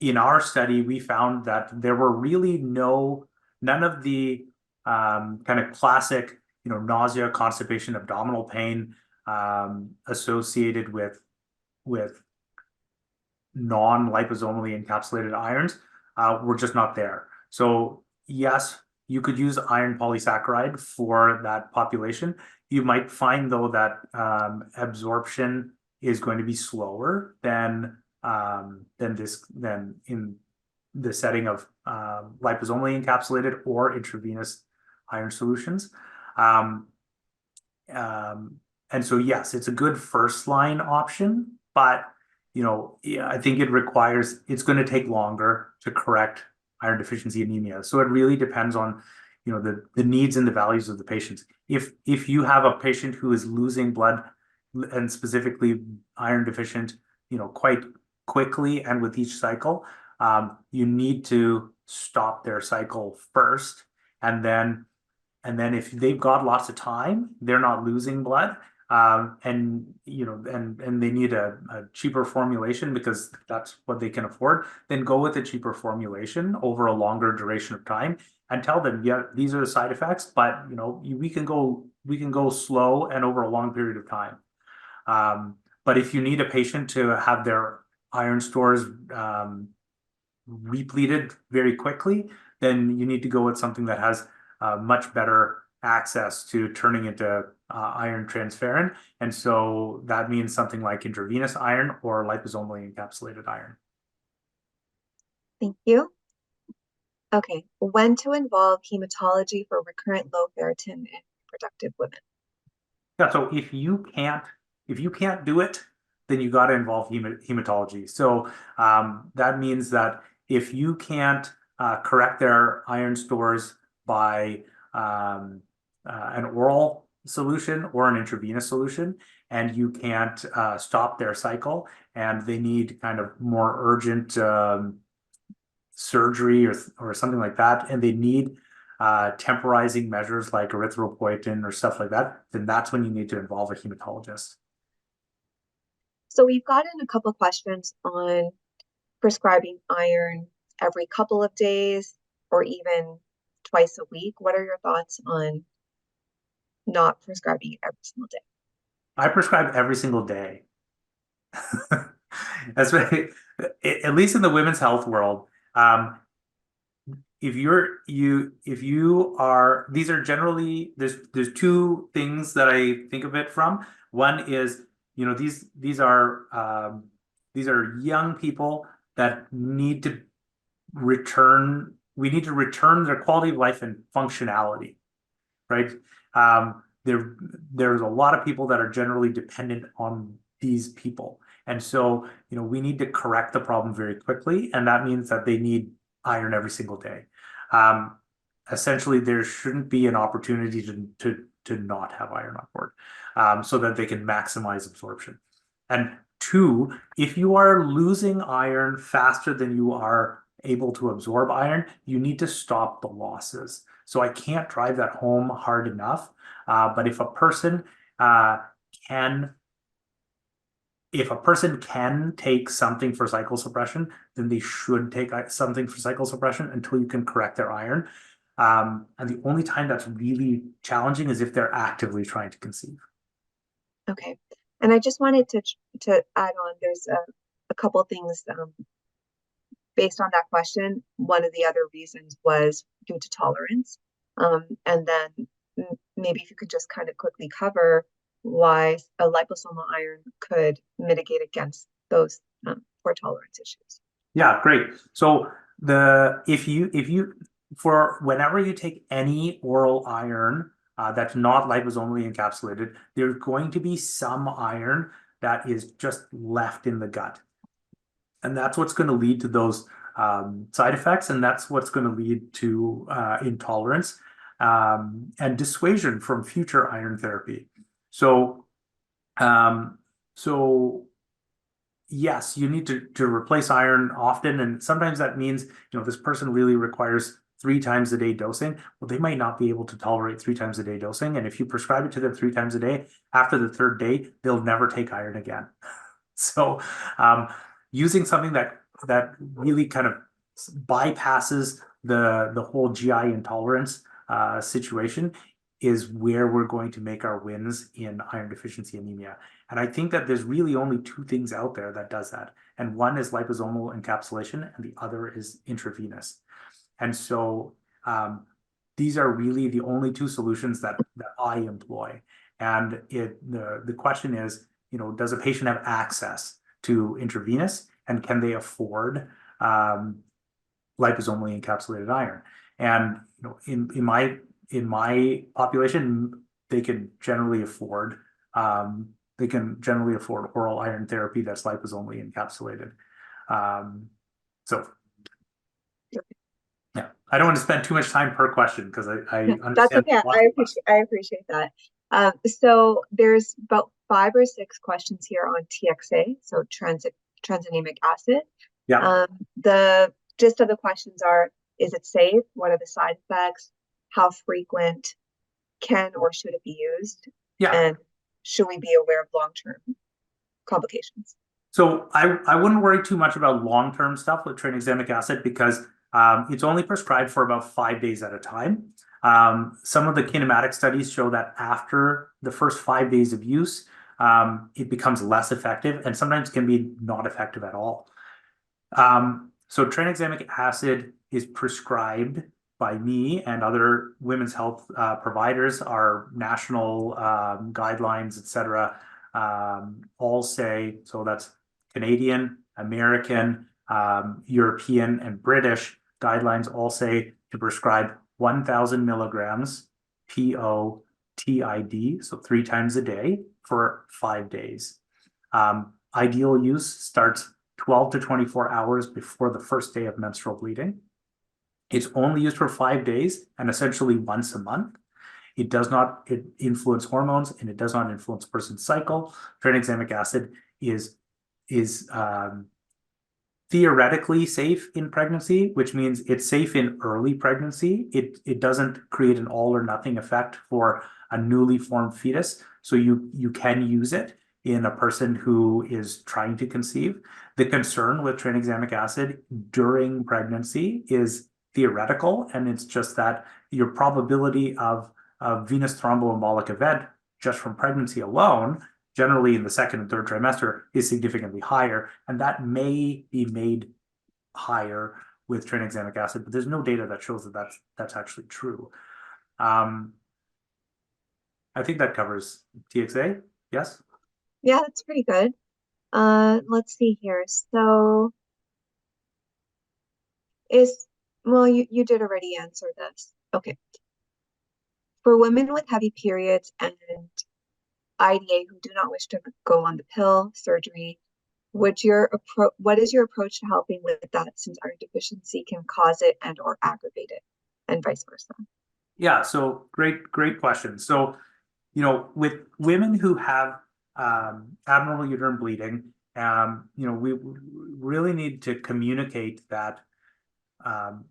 in our study, we found that there were really none of the kind of classic, nausea, constipation, abdominal pain associated with non-liposomally encapsulated irons were just not there. So yes, you could use iron polysaccharide for that population. You might find though that absorption is going to be slower than in the setting of liposomally encapsulated or intravenous iron solutions. Um, and so yes, it's a good first line option, but yeah, I think it's going to take longer to correct iron deficiency anemia. So it really depends on, the needs and the values of the patients. If you have a patient who is losing blood and specifically iron deficient, quite quickly and with each cycle, you need to stop their cycle first, and then if they've got lots of time, they're not losing blood, and they need a cheaper formulation because that's what they can afford, then go with a cheaper formulation over a longer duration of time and tell them, yeah, these are the side effects, but we can go slow and over a long period of time. But if you need a patient to have their iron stores repleted very quickly, then you need to go with something that has much better access to turning into iron transferrin. And so that means something like intravenous iron or liposomally encapsulated iron. Thank you. Okay, when to involve hematology for recurrent low ferritin in reproductive women? Yeah, so if you can't do it, then you got to involve hematology. So that means that if you can't correct their iron stores by an oral solution or an intravenous solution, and you can't stop their cycle, and they need kind of more urgent surgery or something like that, and they need temporizing measures like erythropoietin or stuff like that, then that's when you need to involve a hematologist. So we've gotten a couple of questions on prescribing iron every couple of days or even twice a week. What are your thoughts on not prescribing it every single day? I prescribe every single day. That's right. At least in the women's health world. If you are, these are generally, there's two things that I think of it from. One is, these are young people that need to we need to return their quality of life and functionality, right? There's a lot of people that are generally dependent on these people. And so, we need to correct the problem very quickly. And that means that they need iron every single day. Um, Essentially, there shouldn't be an opportunity to not have iron on board, so that they can maximize absorption. And two, if you are losing iron faster than you are able to absorb iron, you need to stop the losses. So I can't drive that home hard enough. But if a person can take something for cycle suppression, then they should take something for cycle suppression until you can correct their iron. And the only time that's really challenging is if they're actively trying to conceive. Okay. And I just wanted to add on, there's a couple things based on that question. One of the other reasons was due to tolerance. And then maybe if you could just kind of quickly cover why a liposomal iron could mitigate against those poor tolerance issues. Yeah, great. So if you for whenever you take any oral iron that's not liposomally encapsulated, there's going to be some iron that is just left in the gut. And that's what's going to lead to those side effects, and that's what's going to lead to intolerance and dissuasion from future iron therapy. So, um, so yes, you need to replace iron often, and sometimes that means, this person really requires 3 times a day dosing. Well, they might not be able to tolerate 3 times a day dosing, and if you prescribe it to them 3 times a day, after the third day, they'll never take iron again. So, using something that really kind of bypasses the whole GI intolerance situation is where we're going to make our wins in iron deficiency anemia. And I think that there's really only 2 things out there that does that. And one is liposomal encapsulation, and the other is intravenous. And so these are really the only 2 solutions that I employ. And the question is, does a patient have access to intravenous, and can they afford liposomally encapsulated iron? And in my population, they can generally afford oral iron therapy that's liposomally encapsulated. So yeah, I don't want to spend too much time per question because I That's understand okay. lots of questions. I appreciate that. So there's about 5 or 6 questions here on TXA, so tranexamic acid. Yeah, The gist of the questions are, is it safe? What are the side effects? How frequent can or should it be used? yeah. And should we be aware of long-term complications? So I wouldn't worry too much about long-term stuff with tranexamic acid because it's only prescribed for about 5 days at a time. Some of the kinematic studies show that after the first 5 days of use, it becomes less effective and sometimes can be not effective at all. So tranexamic acid is prescribed by me and other women's health providers. Our national guidelines, etc., all say, so that's Canadian, American, European, and British guidelines all say to prescribe 1,000 milligrams PO TID, so 3 times a day for 5 days. Ideal use starts 12 to 24 hours before the first day of menstrual bleeding. It's only used for 5 days and essentially once a month. It does not influence hormones, and it does not influence a person's cycle. Tranexamic acid is theoretically safe in pregnancy, which means it's safe in early pregnancy. It doesn't create an all or nothing effect for a newly formed fetus. So you can use it in a person who is trying to conceive. The concern with tranexamic acid during pregnancy is theoretical, and it's just that your probability of a venous thromboembolic event just from pregnancy alone, generally in the second and third trimester, is significantly higher, and that may be made higher with tranexamic acid, but there's no data that shows that that's actually true. I think that covers TXA. Yes. Yeah, that's pretty good. Let's see here. So well, you did already answer this. Okay. For women with heavy periods and IDA who do not wish to go on the pill, surgery, what is your approach to helping with that, since iron deficiency can cause it and or aggravate it, and vice versa? Yeah. So great question. So, with women who have abnormal uterine bleeding, we really need to communicate that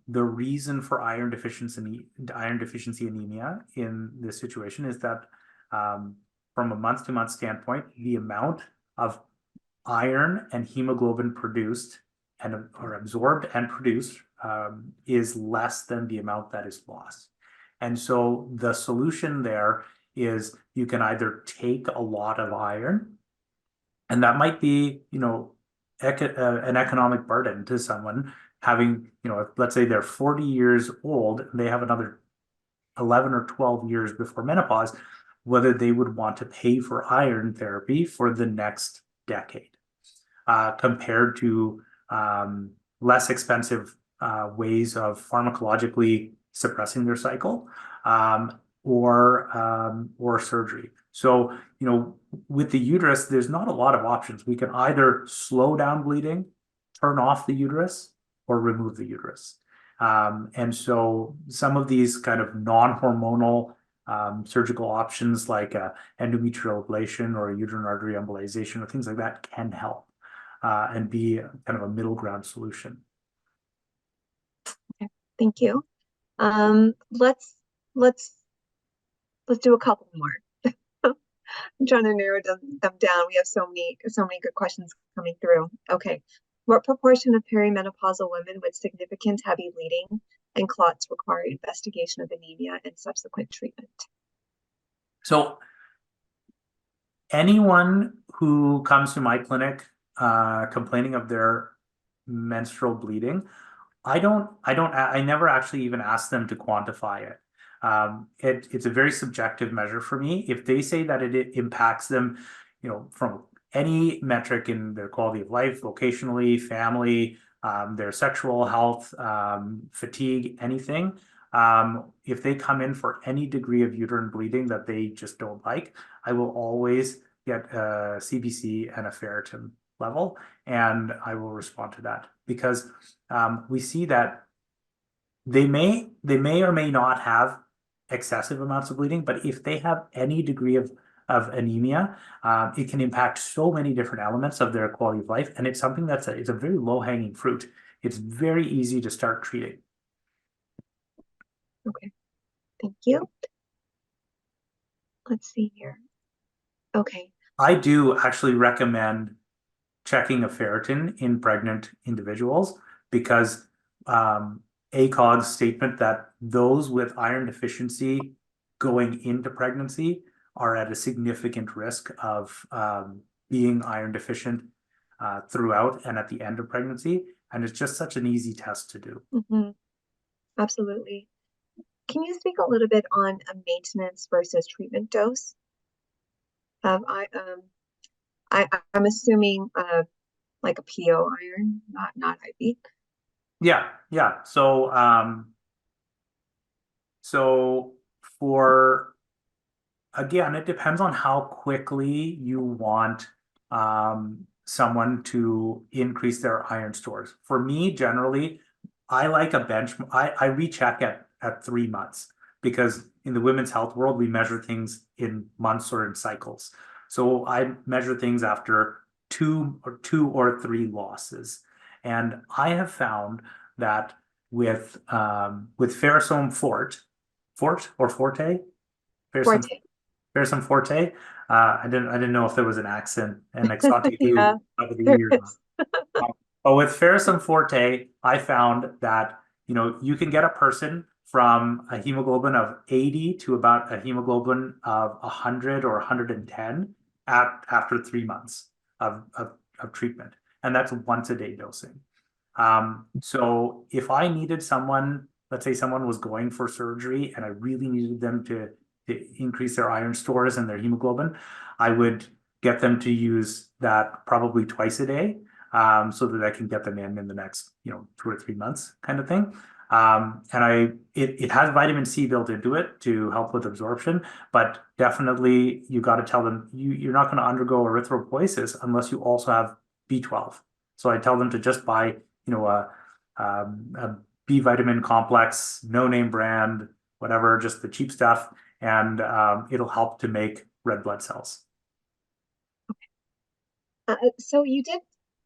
the reason for iron deficiency anemia in this situation is that from a month-to-month standpoint, the amount of iron and hemoglobin produced or absorbed and produced is less than the amount that is lost. And so the solution there is you can either take a lot of iron, and that might be, an economic burden to someone having, let's say they're 40 years old, and they have another 11 or 12 years before menopause, whether they would want to pay for iron therapy for the next decade, compared to less expensive ways of pharmacologically suppressing their cycle, or surgery. So, with the uterus, there's not a lot of options. We can either slow down bleeding, turn off the uterus, or remove the uterus. And so some of these kind of non-hormonal surgical options like endometrial ablation or uterine artery embolization or things like that can help. and be kind of a middle ground solution. Okay, thank you. Let's do a couple more. I'm trying to narrow them down. We have so many good questions coming through. Okay. What proportion of perimenopausal women with significant heavy bleeding and clots require investigation of anemia and subsequent treatment? So anyone who comes to my clinic complaining of their menstrual bleeding, I never actually even ask them to quantify it. It's a very subjective measure for me. If they say that it impacts them, from any metric in their quality of life, vocationally, family, their sexual health, fatigue, anything, if they come in for any degree of uterine bleeding that they just don't like, I will always get a CBC and a ferritin level, and I will respond to that because we see that they may or may not have excessive amounts of bleeding, but if they have any degree of anemia, it can impact so many different elements of their quality of life, and it's something it's a very low-hanging fruit. It's very easy to start treating. Okay, thank you. Let's see here. Okay. I do actually recommend checking a ferritin in pregnant individuals because ACOG's statement that those with iron deficiency going into pregnancy are at a significant risk of being iron deficient throughout and at the end of pregnancy. And it's just such an easy test to do. Mm-hmm. Absolutely. Can you speak a little bit on a maintenance versus treatment dose? I'm assuming like a PO iron, not IV. Yeah. So for again, it depends on how quickly you want someone to increase their iron stores. For me, generally, I like a bench. I recheck at 3 months because in the women's health world, we measure things in months or in cycles. So I measure things after two or three losses, and I have found that with Ferrosome Forte, Ferrosome Forte. Ferrosome Forte. I didn't know if there was an accent and exotic Yeah, food over the there years. is. But with Ferrosome Forte, I found that you can get a person from a hemoglobin of 80 to about a hemoglobin of 100 or 110 after 3 months of treatment, and that's once a day dosing. So if I needed someone, let's say someone was going for surgery and I really needed them to increase their iron stores and their hemoglobin, I would get them to use that probably twice a day, so that I can get them in the next 2 or 3 months kind of thing. And it has vitamin C built into it to help with absorption, but definitely you got to tell them you're not going to undergo erythropoiesis unless you also have B12. So I tell them to just buy a B vitamin complex, no name brand, whatever, just the cheap stuff, and it'll help to make red blood cells. So you did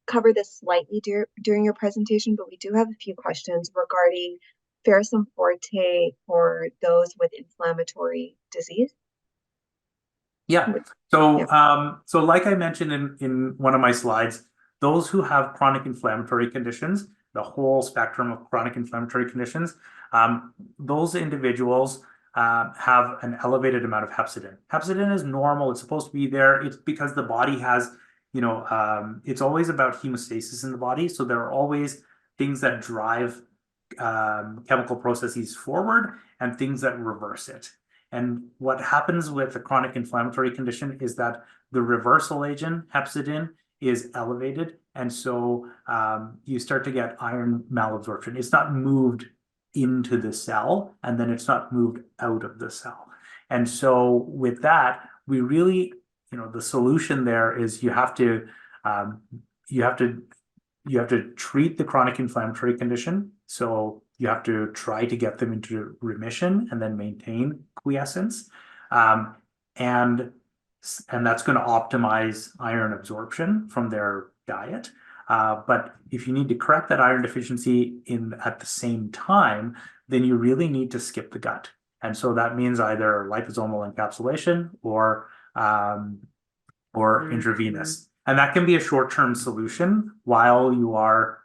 cover this slightly during your presentation, but we do have a few questions regarding Ferrosome Forte for those with inflammatory disease. Yeah. So like I mentioned in one of my slides, those who have chronic inflammatory conditions, the whole spectrum of chronic inflammatory conditions, those individuals have an elevated amount of hepcidin. Hepcidin is normal. It's supposed to be there. It's because the body has, it's always about hemostasis in the body. So there are always things that drive chemical processes forward and things that reverse it. And what happens with a chronic inflammatory condition is that the reversal agent, hepcidin, is elevated. And so you start to get iron malabsorption. It's not moved into the cell, and then it's not moved out of the cell. And so with that, we really, the solution there is you have to treat the chronic inflammatory condition. So you have to try to get them into remission and then maintain quiescence. And that's going to optimize iron absorption from their diet. But if you need to correct that iron deficiency at the same time, then you really need to skip the gut. And so that means either liposomal encapsulation or intravenous. And that can be a short-term solution while you are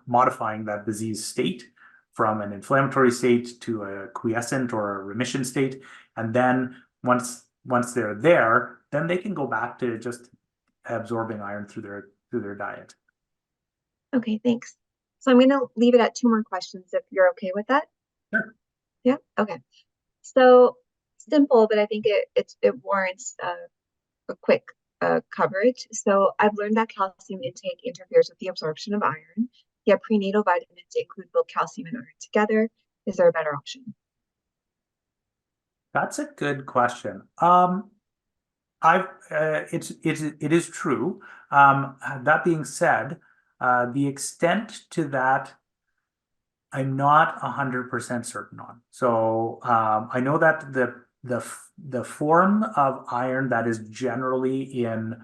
modifying that disease state from an inflammatory state to a quiescent or a remission state. And then once they're there, then they can go back to just absorbing iron through their diet. Okay, thanks. So I'm going to leave it at 2 more questions if you're okay with that. Sure. Yeah. Okay. So simple, but I think it warrants a quick coverage. So I've learned that calcium intake interferes with the absorption of iron. Yet prenatal vitamins include both calcium and iron together. Is there a better option? That's a good question. It is true. That being said, the extent to that I'm not 100% certain on. So I know that the form of iron that is generally in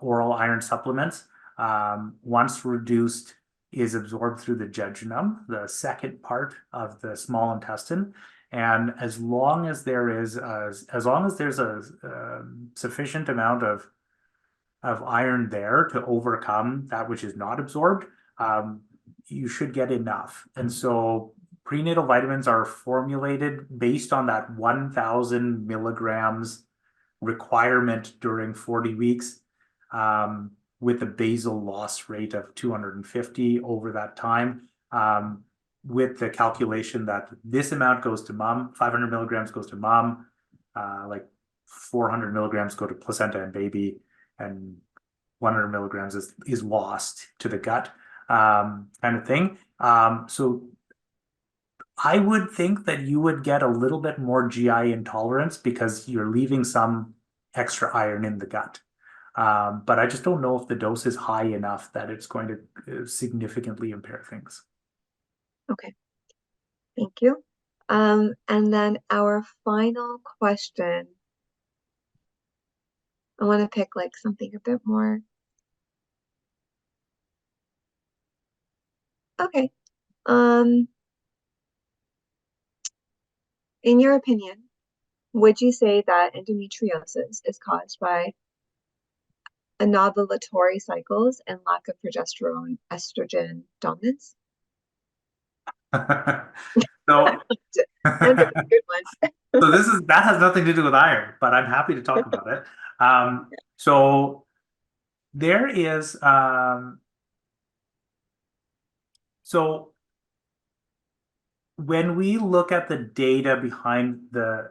oral iron supplements, once reduced, is absorbed through the jejunum, the second part of the small intestine. And as long as there's a sufficient amount of iron there to overcome that which is not absorbed, you should get enough. And so prenatal vitamins are formulated based on that 1,000 milligrams requirement during 40 weeks, with a basal loss rate of 250 over that time, with the calculation that this amount goes to mom, 500 milligrams goes to mom, like 400 milligrams go to placenta and baby, and 100 milligrams is lost to the gut, kind of thing. So I would think that you would get a little bit more GI intolerance because you're leaving some extra iron in the gut. But I just don't know if the dose is high enough that it's going to significantly impair things. Okay, thank you. And then our final question. I want to pick like something a bit more. Okay. In your opinion, would you say that endometriosis is caused by anovulatory cycles and lack of progesterone estrogen dominance? So, That's a good one. so that has nothing to do with iron, but I'm happy to talk about it. So there is so when we look at the data behind the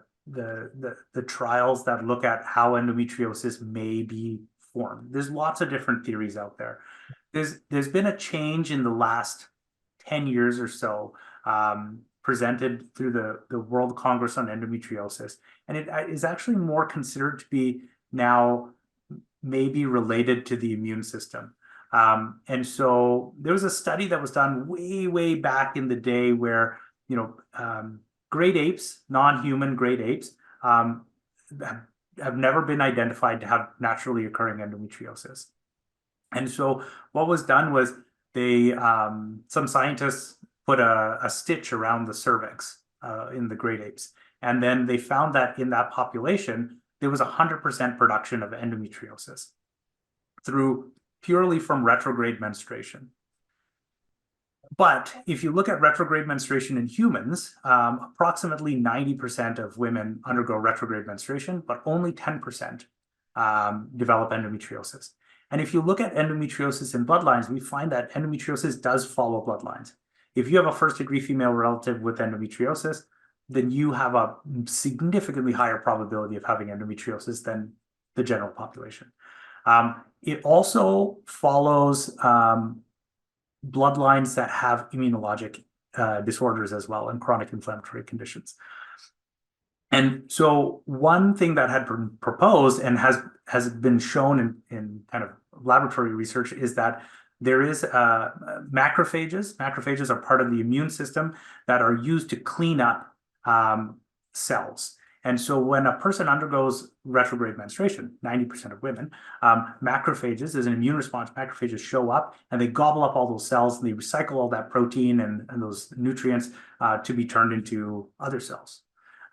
trials that look at how endometriosis may be formed, there's lots of different theories out there. There's been a change in the last 10 years or so, presented through the World Congress on Endometriosis, and it is actually more considered to be now maybe related to the immune system. And so there was a study that was done way back in the day where, great apes, non-human great apes, have never been identified to have naturally occurring endometriosis. And so what was done was some scientists put a stitch around the cervix in the great apes. And then they found that in that population, there was 100% production of endometriosis purely from retrograde menstruation. But if you look at retrograde menstruation in humans, approximately 90% of women undergo retrograde menstruation, but only 10% develop endometriosis. And if you look at endometriosis in bloodlines, we find that endometriosis does follow bloodlines. If you have a first-degree female relative with endometriosis, then you have a significantly higher probability of having endometriosis than the general population. It also follows bloodlines that have immunologic disorders as well and chronic inflammatory conditions. And so one thing that had been proposed and has been shown in kind of laboratory research is that there is macrophages. Macrophages are part of the immune system that are used to clean up cells. And so when a person undergoes retrograde menstruation, 90% of women, macrophages, as an immune response, macrophages show up and they gobble up all those cells and they recycle all that protein and those nutrients to be turned into other cells.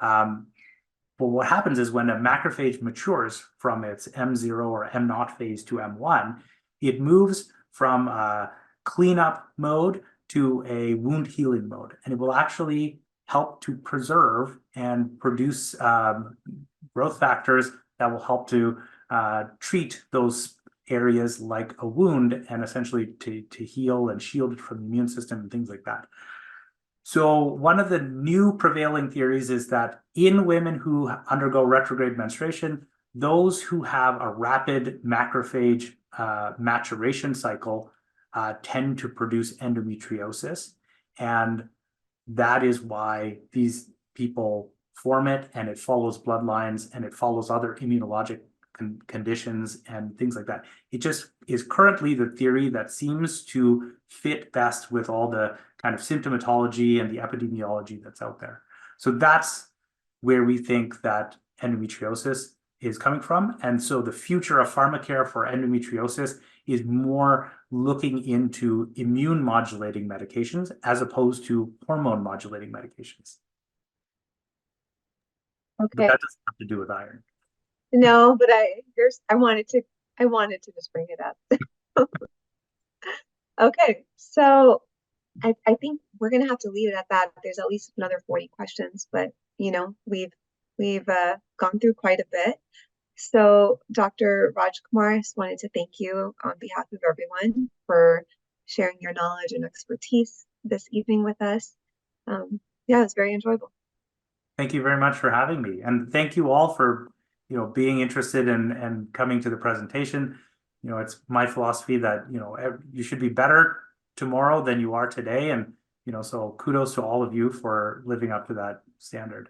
But what happens is when a macrophage matures from its M0 or M0 phase to M1, it moves from a cleanup mode to a wound healing mode. And it will actually help to preserve and produce growth factors that will help to treat those areas like a wound and essentially to heal and shield it from the immune system and things like that. So one of the new prevailing theories is that in women who undergo retrograde menstruation, those who have a rapid macrophage maturation cycle tend to produce endometriosis. And that is why these people form it, and it follows bloodlines and it follows other immunologic conditions and things like that. It just is currently the theory that seems to fit best with all the kind of symptomatology and the epidemiology that's out there. So that's where we think that endometriosis is coming from. And so the future of pharmacare for endometriosis is more looking into immune modulating medications as opposed to hormone modulating medications. But Okay. that doesn't have to do with iron. No, but I wanted to just bring it up. Okay, so I think we're gonna have to leave it at that. There's at least another 40 questions, but you know, we've gone through quite a bit. So Dr. Rajkumar, I just wanted to thank you on behalf of everyone for sharing your knowledge and expertise this evening with us. Yeah, it was very enjoyable. Thank you very much for having me. And thank you all for, being interested and coming to the presentation. It's my philosophy that, you should be better tomorrow than you are today. And, so kudos to all of you for living up to that standard.